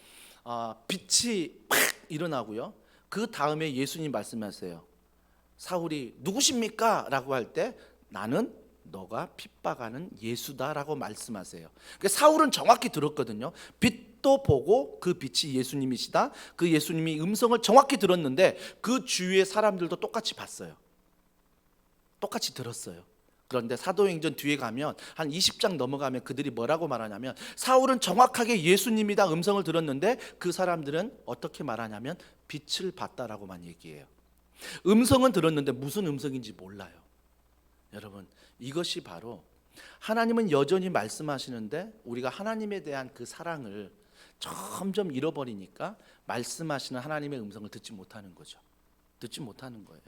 빛이 팍 일어나고요, 그 다음에 예수님 말씀하세요. 사울이 누구십니까? 라고 할 때 나는 너가 핍박하는 예수다라고 말씀하세요. 그러니까 사울은 정확히 들었거든요. 빛도 보고 그 빛이 예수님이시다, 그 예수님이 음성을 정확히 들었는데 그 주위의 사람들도 똑같이 봤어요. 똑같이 들었어요. 그런데 사도행전 뒤에 가면 한 20장 넘어가면 그들이 뭐라고 말하냐면, 사울은 정확하게 예수님이다 음성을 들었는데 그 사람들은 어떻게 말하냐면 빛을 봤다라고만 얘기해요. 음성은 들었는데 무슨 음성인지 몰라요. 여러분, 이것이 바로 하나님은 여전히 말씀하시는데 우리가 하나님에 대한 그 사랑을 점점 잃어버리니까 말씀하시는 하나님의 음성을 듣지 못하는 거죠. 듣지 못하는 거예요.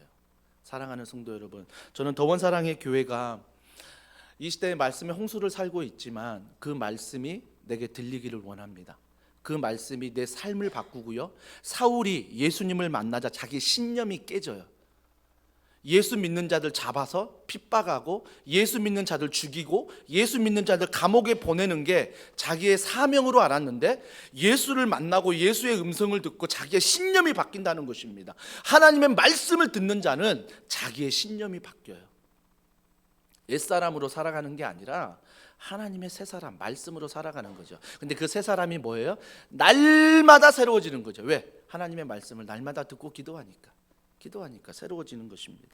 사랑하는 성도 여러분, 저는 더원 사랑의 교회가 이 시대의 말씀의 홍수를 살고 있지만 그 말씀이 내게 들리기를 원합니다. 그 말씀이 내 삶을 바꾸고요, 사울이 예수님을 만나자 자기 신념이 깨져요. 예수 믿는 자들 잡아서 핍박하고 예수 믿는 자들 죽이고 예수 믿는 자들 감옥에 보내는 게 자기의 사명으로 알았는데, 예수를 만나고 예수의 음성을 듣고 자기의 신념이 바뀐다는 것입니다. 하나님의 말씀을 듣는 자는 자기의 신념이 바뀌어요. 옛사람으로 살아가는 게 아니라 하나님의 새 사람, 말씀으로 살아가는 거죠. 근데 그 새 사람이 뭐예요? 날마다 새로워지는 거죠. 왜? 하나님의 말씀을 날마다 듣고 기도하니까 새로워지는 것입니다.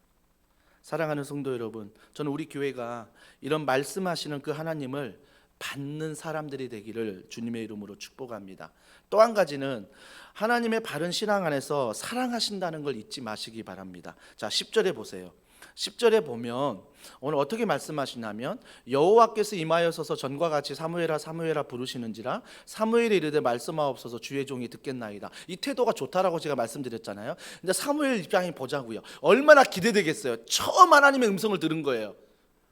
사랑하는 성도 여러분, 저는 우리 교회가 이런 말씀하시는 그 하나님을 받는 사람들이 되기를 주님의 이름으로 축복합니다. 또 한 가지는 하나님의 바른 신앙 안에서 사랑하신다는 걸 잊지 마시기 바랍니다. 자, 10절에 보세요. 10절에 보면 오늘 어떻게 말씀하시냐면, 여호와께서 임하여서서 전과 같이 사무엘아 사무엘아 부르시는지라 사무엘이 이르되 말씀하옵소서 주의 종이 듣겠나이다. 이 태도가 좋다라고 제가 말씀드렸잖아요. 근데 사무엘 입장이 보자고요. 얼마나 기대되겠어요. 처음 하나님의 음성을 들은 거예요.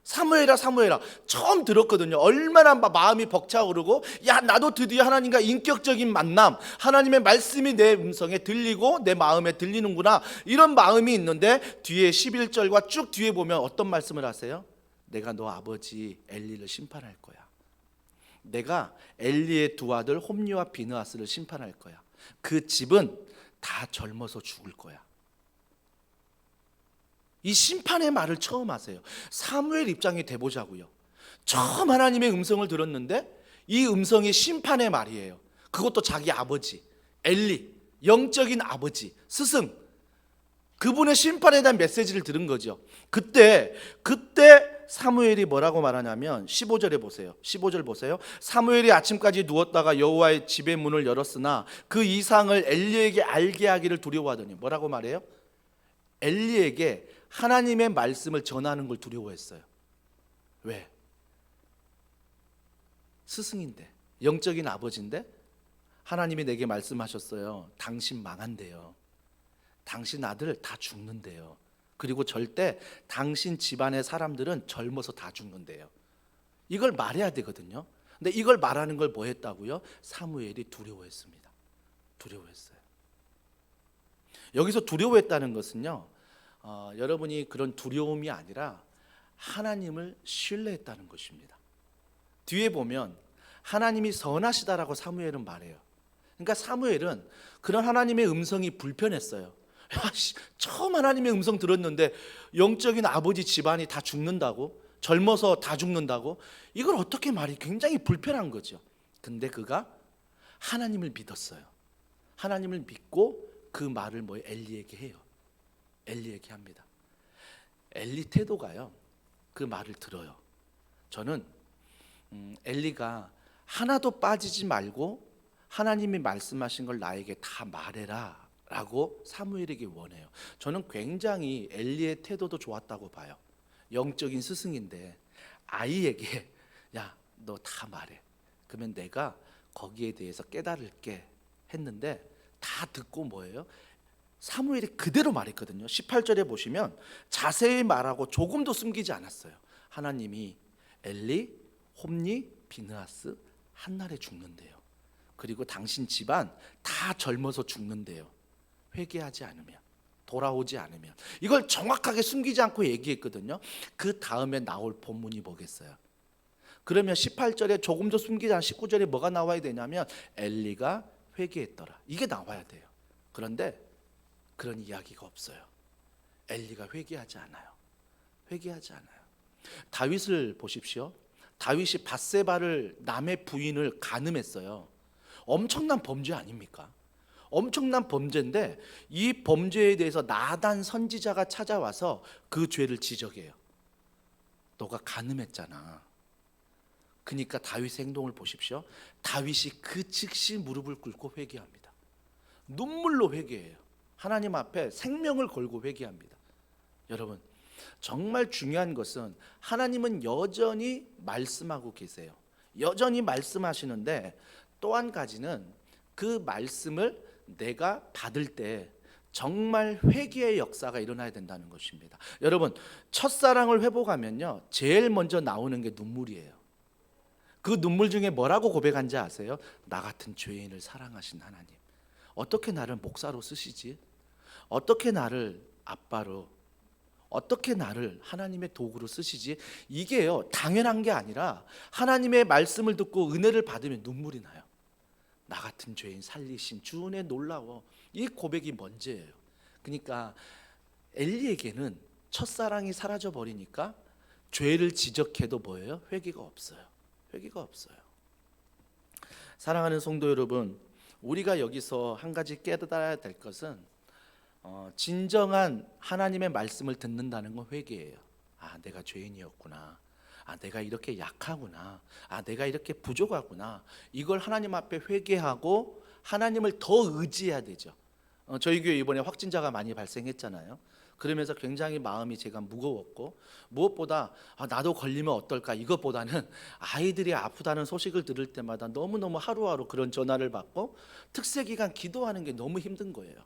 사무엘아 사무엘아 처음 들었거든요. 얼마나 마음이 벅차오르고, 야 나도 드디어 하나님과 인격적인 만남, 하나님의 말씀이 내 음성에 들리고 내 마음에 들리는구나, 이런 마음이 있는데 뒤에 11절과 쭉 뒤에 보면 어떤 말씀을 하세요? 내가 너 아버지 엘리를 심판할 거야. 내가 엘리의 두 아들 홈리와 비느하스를 심판할 거야. 그 집은 다 젊어서 죽을 거야. 이 심판의 말을 처음 하세요. 사무엘 입장이 돼보자고요. 처음 하나님의 음성을 들었는데 이 음성이 심판의 말이에요. 그것도 자기 아버지 엘리, 영적인 아버지, 스승, 그분의 심판에 대한 메시지를 들은 거죠. 그때 사무엘이 뭐라고 말하냐면 15절에 보세요. 15절 보세요. 사무엘이 아침까지 누웠다가 여호와의 집의 문을 열었으나 그 이상을 엘리에게 알게 하기를 두려워하더니, 뭐라고 말해요? 엘리에게 하나님의 말씀을 전하는 걸 두려워했어요. 왜? 스승인데, 영적인 아버지인데 하나님이 내게 말씀하셨어요. 당신 망한대요. 당신 아들 다 죽는데요. 그리고 절대 당신 집안의 사람들은 젊어서 다 죽는데요. 이걸 말해야 되거든요. 근데 이걸 말하는 걸 뭐 했다고요? 사무엘이 두려워했습니다. 두려워했어요. 여기서 두려워했다는 것은요, 여러분이 그런 두려움이 아니라 하나님을 신뢰했다는 것입니다. 뒤에 보면 하나님이 선하시다라고 사무엘은 말해요. 그러니까 사무엘은 그런 하나님의 음성이 불편했어요. 야, 처음 하나님의 음성 들었는데 영적인 아버지 집안이 다 죽는다고? 젊어서 다 죽는다고? 이걸 어떻게 말이 굉장히 불편한 거죠. 근데 그가 하나님을 믿었어요. 하나님을 믿고 그 말을 엘리에게 해요. 엘리에게 합니다. 엘리 태도가요, 그 말을 들어요. 저는 엘리가 하나도 빠지지 말고 하나님이 말씀하신 걸 나에게 다 말해라 라고 사무엘에게 원해요. 저는 굉장히 엘리의 태도도 좋았다고 봐요. 영적인 스승인데 아이에게 야, 너 다 말해. 그러면 내가 거기에 대해서 깨달을게 했는데 다 듣고 뭐예요? 사무엘이 그대로 말했거든요. 18절에 보시면 자세히 말하고 조금도 숨기지 않았어요. 하나님이 엘리, 홈니, 비느하스 한날에 죽는데요. 그리고 당신 집안 다 젊어서 죽는데요. 회개하지 않으면, 돌아오지 않으면. 이걸 정확하게 숨기지 않고 얘기했거든요. 그 다음에 나올 본문이 뭐겠어요? 그러면 18절에 조금도 숨기지 않은 19절에 뭐가 나와야 되냐면 엘리가 회개했더라. 이게 나와야 돼요. 그런데 그런 이야기가 없어요. 엘리가 회개하지 않아요. 회개하지 않아요. 다윗을 보십시오. 다윗이 밧세바를 남의 부인을 간음했어요. 엄청난 범죄 아닙니까? 엄청난 범죄인데 이 범죄에 대해서 나단 선지자가 찾아와서 그 죄를 지적해요. 너가 간음했잖아. 그러니까 다윗의 행동을 보십시오. 다윗이 그 즉시 무릎을 꿇고 회개합니다. 눈물로 회개해요. 하나님 앞에 생명을 걸고 회개합니다. 여러분, 정말 중요한 것은 하나님은 여전히 말씀하고 계세요. 여전히 말씀하시는데 또 한 가지는 그 말씀을 내가 받을 때 정말 회개의 역사가 일어나야 된다는 것입니다. 여러분, 첫사랑을 회복하면요, 제일 먼저 나오는 게 눈물이에요. 그 눈물 중에 뭐라고 고백한지 아세요? 나 같은 죄인을 사랑하신 하나님, 어떻게 나를 목사로 쓰시지? 어떻게 나를 아빠로, 어떻게 나를 하나님의 도구로 쓰시지? 이게요, 당연한 게 아니라 하나님의 말씀을 듣고 은혜를 받으면 눈물이 나요. 나 같은 죄인 살리신 주 은혜 놀라워. 이 고백이 먼저예요. 그러니까 엘리에게는 첫사랑이 사라져 버리니까 죄를 지적해도 뭐예요? 회개가 없어요. 회개가 없어요. 사랑하는 성도 여러분, 우리가 여기서 한 가지 깨달아야 될 것은 진정한 하나님의 말씀을 듣는다는 건 회개예요. 아, 내가 죄인이었구나. 아, 내가 이렇게 약하구나. 아, 내가 이렇게 부족하구나. 이걸 하나님 앞에 회개하고 하나님을 더 의지해야 되죠. 저희 교회 이번에 확진자가 많이 발생했잖아요. 그러면서 굉장히 마음이 제가 무거웠고, 무엇보다 나도 걸리면 어떨까, 이것보다는 아이들이 아프다는 소식을 들을 때마다 너무너무 하루하루 그런 전화를 받고 특세 기간 기도하는 게 너무 힘든 거예요.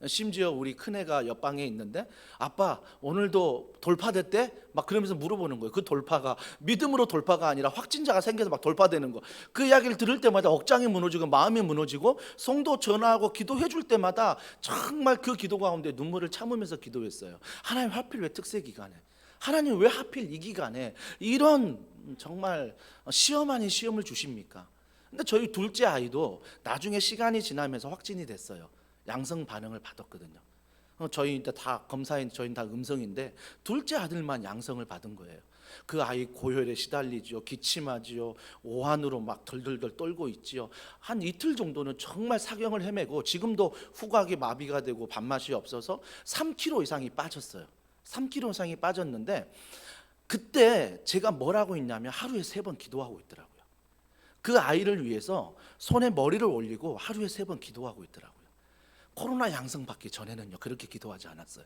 심지어 우리 큰애가 옆방에 있는데 아빠 오늘도 돌파됐대? 막 그러면서 물어보는 거예요. 그 돌파가 믿음으로 돌파가 아니라 확진자가 생겨서 막 돌파되는 거. 그 이야기를 들을 때마다 억장이 무너지고 마음이 무너지고 성도 전화하고 기도해 줄 때마다 정말 그 기도 가운데 눈물을 참으면서 기도했어요. 하나님 하필 왜 특세 기간에, 하나님 왜 하필 이 기간에 이런 정말 시험 아닌 시험을 주십니까? 근데 저희 둘째 아이도 나중에 시간이 지나면서 확진이 됐어요. 양성 반응을 받았거든요. 저희 다 검사인, 저희는 다 음성인데 둘째 아들만 양성을 받은 거예요. 그 아이 고열에 시달리지요, 기침하지요, 오한으로 막 덜덜덜 떨고 있지요. 한 이틀 정도는 정말 사경을 헤매고 지금도 후각이 마비가 되고 밥맛이 없어서 3kg 이상이 빠졌어요. 3kg 이상이 빠졌는데 그때 제가 뭐라고 했냐면 하루에 3번 기도하고 있더라고요. 그 아이를 위해서 손에 머리를 올리고 하루에 3번 기도하고 있더라고요. 코로나 양성 받기 전에는요 그렇게 기도하지 않았어요.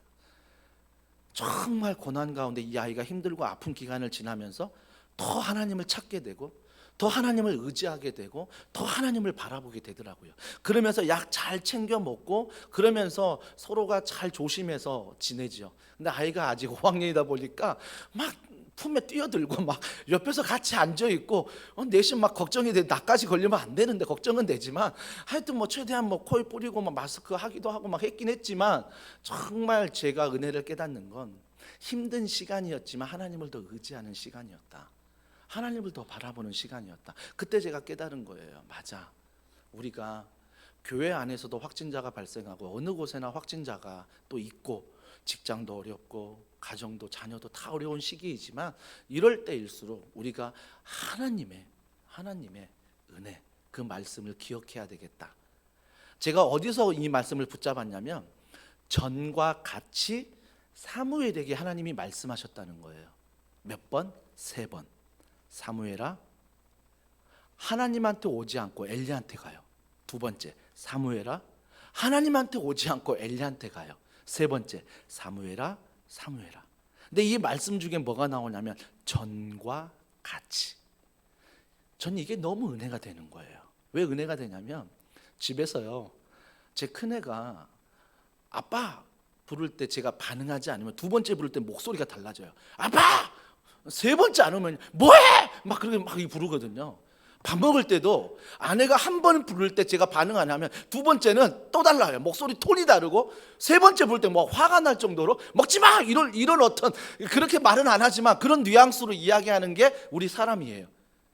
정말 고난 가운데 이 아이가 힘들고 아픈 기간을 지나면서 더 하나님을 찾게 되고 더 하나님을 의지하게 되고 더 하나님을 바라보게 되더라고요. 그러면서 약 잘 챙겨 먹고 그러면서 서로가 잘 조심해서 지내죠. 근데 아이가 아직 5학년이다 보니까 막 품에 뛰어들고 막 옆에서 같이 앉아 있고 내심 막 걱정이 돼. 나까지 걸리면 안 되는데 걱정은 되지만 하여튼 뭐 최대한 뭐 코에 뿌리고 막 마스크 하기도 하고 막 했긴 했지만 정말 제가 은혜를 깨닫는 건 힘든 시간이었지만 하나님을 더 의지하는 시간이었다. 하나님을 더 바라보는 시간이었다. 그때 제가 깨달은 거예요. 맞아. 우리가 교회 안에서도 확진자가 발생하고 어느 곳에나 확진자가 또 있고 직장도 어렵고 가정도 자녀도 다 어려운 시기이지만 이럴 때일수록 우리가 하나님의 은혜, 그 말씀을 기억해야 되겠다. 제가 어디서 이 말씀을 붙잡았냐면 전과 같이 사무엘에게 하나님이 말씀하셨다는 거예요. 몇 번? 3번. 사무엘아, 하나님한테 오지 않고 엘리한테 가요. 2번째, 사무엘아, 하나님한테 오지 않고 엘리한테 가요. 3번째, 사무엘아. 근데 이 말씀 중에 뭐가 나오냐면 전과 같이. 전 이게 너무 은혜가 되는 거예요. 왜 은혜가 되냐면 집에서요, 제 큰애가 아빠 부를 때 제가 반응하지 않으면 2번째 부를 때 목소리가 달라져요. 아빠! 3번째 안 오면 뭐해? 막 그렇게 막 부르거든요. 밥 먹을 때도 아내가 한 번 부를 때 제가 반응 안 하면 2번째는 또 달라요. 목소리 톤이 다르고 3번째 부를 때 뭐 화가 날 정도로 먹지 마! 이런 어떤, 그렇게 말은 안 하지만 그런 뉘앙스로 이야기하는 게 우리 사람이에요.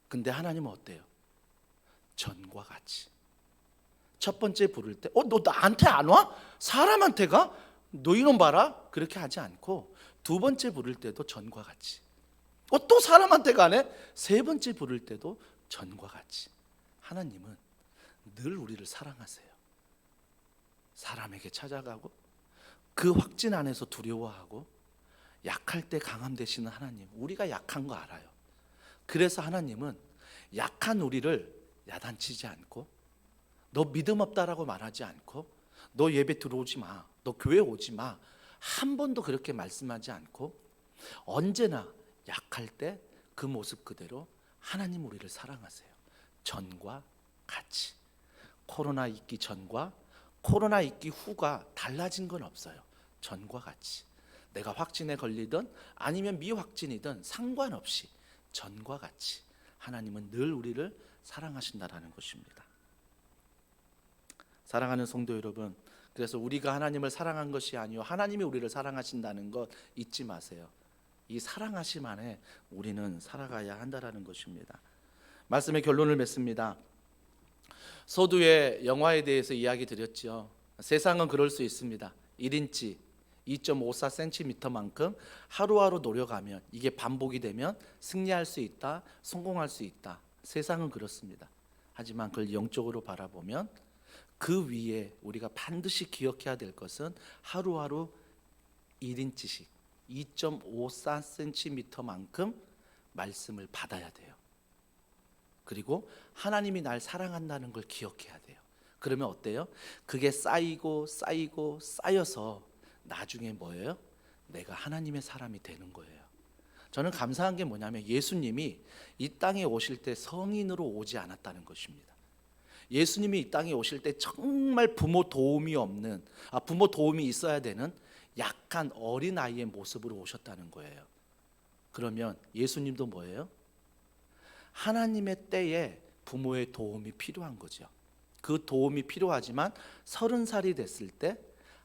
근데 하나님은 어때요? 전과 같이. 첫 번째 부를 때 너 나한테 안 와? 사람한테 가? 너 이놈 봐라? 그렇게 하지 않고 2번째 부를 때도 전과 같이. 또 사람한테 가네? 3번째 부를 때도 전과 같이. 하나님은 늘 우리를 사랑하세요. 사람에게 찾아가고 그 확진 안에서 두려워하고 약할 때 강함 되시는 하나님, 우리가 약한 거 알아요. 그래서 하나님은 약한 우리를 야단치지 않고 너 믿음 없다라고 말하지 않고 너 예배 들어오지 마, 너 교회 오지 마, 한 번도 그렇게 말씀하지 않고 언제나 약할 때 그 모습 그대로 하나님 우리를 사랑하세요. 전과 같이. 코로나 있기 전과 코로나 있기 후가 달라진 건 없어요. 전과 같이. 내가 확진에 걸리든 아니면 미확진이든 상관없이 전과 같이 하나님은 늘 우리를 사랑하신다라는 것입니다. 사랑하는 성도 여러분, 그래서 우리가 하나님을 사랑한 것이 아니요 하나님이 우리를 사랑하신다는 것 잊지 마세요. 이 사랑하심 안에 우리는 살아가야 한다라는 것입니다. 말씀의 결론을 맺습니다. 서두에 영화에 대해서 이야기 드렸죠. 세상은 그럴 수 있습니다. 1인치 2.54cm만큼 하루하루 노력하면 이게 반복이 되면 승리할 수 있다, 성공할 수 있다. 세상은 그렇습니다. 하지만 그걸 영적으로 바라보면 그 위에 우리가 반드시 기억해야 될 것은 하루하루 1인치씩 2.54cm만큼 말씀을 받아야 돼요. 그리고 하나님이 날 사랑한다는 걸 기억해야 돼요. 그러면 어때요? 그게 쌓이고 쌓여서 나중에 뭐예요? 내가 하나님의 사람이 되는 거예요. 저는 감사한 게 뭐냐면 예수님이 이 땅에 오실 때 성인으로 오지 않았다는 것입니다. 예수님이 이 땅에 오실 때 정말 부모 도움이 없는, 부모 도움이 있어야 되는 약한 어린아이의 모습으로 오셨다는 거예요. 그러면 예수님도 뭐예요? 하나님의 때에 부모의 도움이 필요한 거죠. 그 도움이 필요하지만 30살이 됐을 때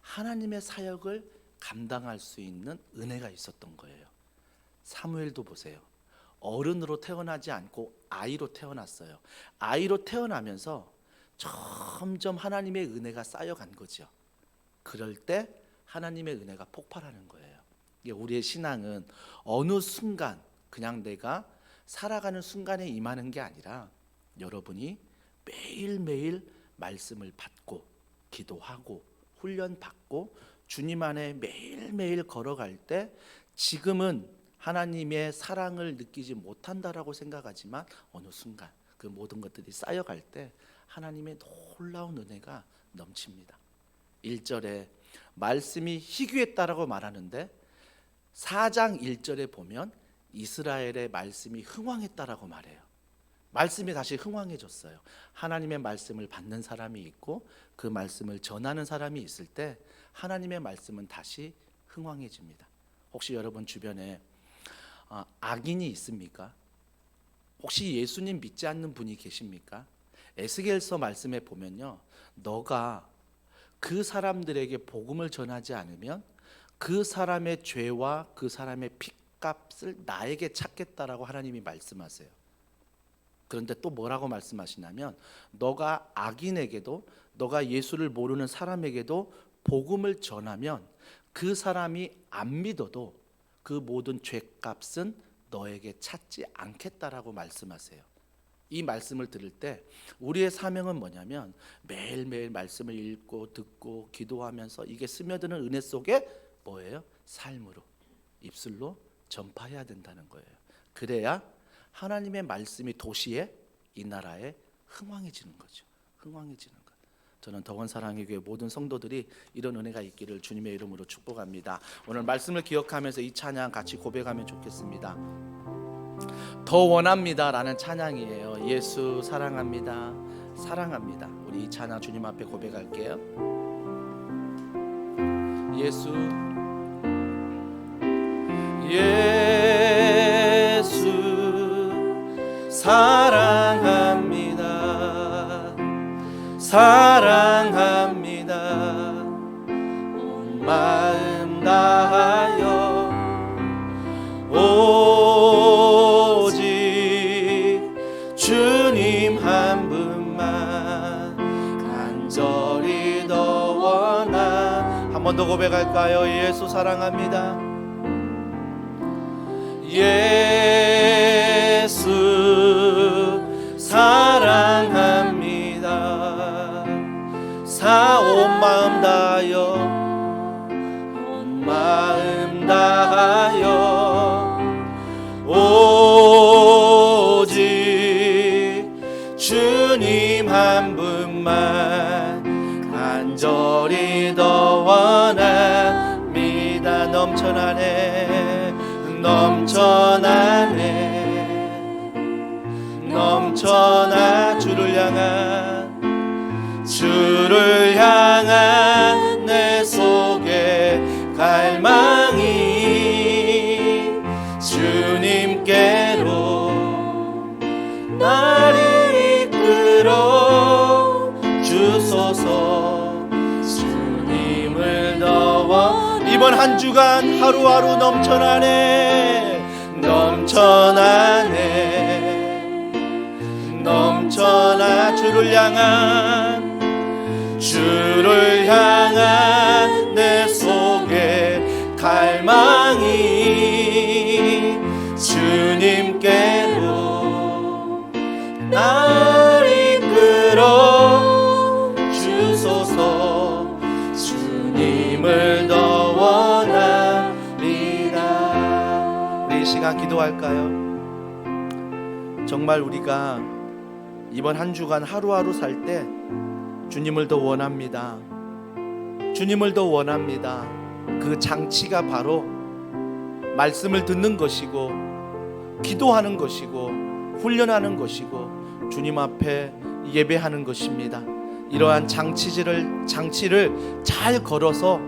하나님의 사역을 감당할 수 있는 은혜가 있었던 거예요. 사무엘도 보세요. 어른으로 태어나지 않고 아이로 태어났어요. 아이로 태어나면서 점점 하나님의 은혜가 쌓여간 거죠. 그럴 때 하나님의 은혜가 폭발하는 거예요. 우리의 신앙은 어느 순간 그냥 내가 살아가는 순간에 임하는 게 아니라 여러분이 매일매일 말씀을 받고 기도하고 훈련받고 주님 안에 매일매일 걸어갈 때 지금은 하나님의 사랑을 느끼지 못한다라고 생각하지만 어느 순간 그 모든 것들이 쌓여갈 때 하나님의 놀라운 은혜가 넘칩니다. 1절에 말씀이 희귀했다라고 말하는데 4장 1절에 보면 이스라엘의 말씀이 흥왕했다라고 말해요. 말씀이 다시 흥왕해졌어요. 하나님의 말씀을 받는 사람이 있고 그 말씀을 전하는 사람이 있을 때 하나님의 말씀은 다시 흥왕해집니다. 혹시 여러분 주변에 악인이 있습니까? 혹시 예수님 믿지 않는 분이 계십니까? 에스겔서 말씀에 보면요, 너가 그 사람들에게 복음을 전하지 않으면 그 사람의 죄와 그 사람의 핏값을 나에게 찾겠다라고 하나님이 말씀하세요. 그런데 또 뭐라고 말씀하시냐면 너가 악인에게도 너가 예수를 모르는 사람에게도 복음을 전하면 그 사람이 안 믿어도 그 모든 죄값은 너에게 찾지 않겠다라고 말씀하세요. 이 말씀을 들을 때 우리의 사명은 뭐냐면 매일매일 말씀을 읽고 듣고 기도하면서 이게 스며드는 은혜 속에 뭐예요? 삶으로, 입술로 전파해야 된다는 거예요. 그래야 하나님의 말씀이 도시에, 이 나라에 흥왕해지는 거죠. 흥왕해지는 것. 저는 더원 사랑의 교회 모든 성도들이 이런 은혜가 있기를 주님의 이름으로 축복합니다. 오늘 말씀을 기억하면서 이 찬양 같이 고백하면 좋겠습니다. 더 원합니다 라는 찬양이에요. 예수 사랑합니다, 사랑합니다. 우리 이 찬양 주님 앞에 고백할게요. 예수, 예수 사랑합니다, 사랑합니다. 온 마음 다하여 오직 주님 한 분만 간절히 더 원하. 한 번 더 고백할까요? 예수 사랑합니다, 예수 사랑합니다. 온 마음 다하여, 온 마음 다하여 오직 주님 한 분만 간절히 더 원합니다. 넘쳐나네, 넘쳐나네, 넘쳐나 주를 향한 내 속에 갈망이 주님께로 나를 이끌어 주소서. 주님을 더 이번 한 주간 하루하루 넘쳐나네, 넘쳐나네, 넘쳐나 주를 향한 내 속에 갈망이 주님께로 날 이끌어 주소서. 주님을 더 원합니다. 우리 이 시간 기도할까요? 정말 우리가 이번 한 주간 하루하루 살 때 주님을 더 원합니다, 주님을 더 원합니다. 그 장치가 바로 말씀을 듣는 것이고 기도하는 것이고 훈련하는 것이고 주님 앞에 예배하는 것입니다. 이러한 장치를 잘 걸어서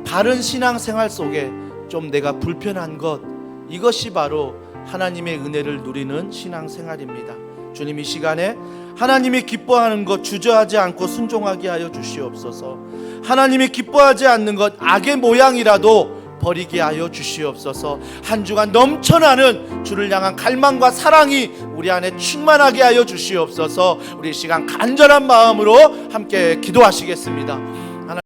바른 신앙생활 속에 좀 내가 불편한 것, 이것이 바로 하나님의 은혜를 누리는 신앙생활입니다. 주님 이 시간에 하나님이 기뻐하는 것 주저하지 않고 순종하게 하여 주시옵소서. 하나님이 기뻐하지 않는 것 악의 모양이라도 버리게 하여 주시옵소서. 한 주간 넘쳐나는 주를 향한 갈망과 사랑이 우리 안에 충만하게 하여 주시옵소서. 우리 시간 간절한 마음으로 함께 기도하시겠습니다.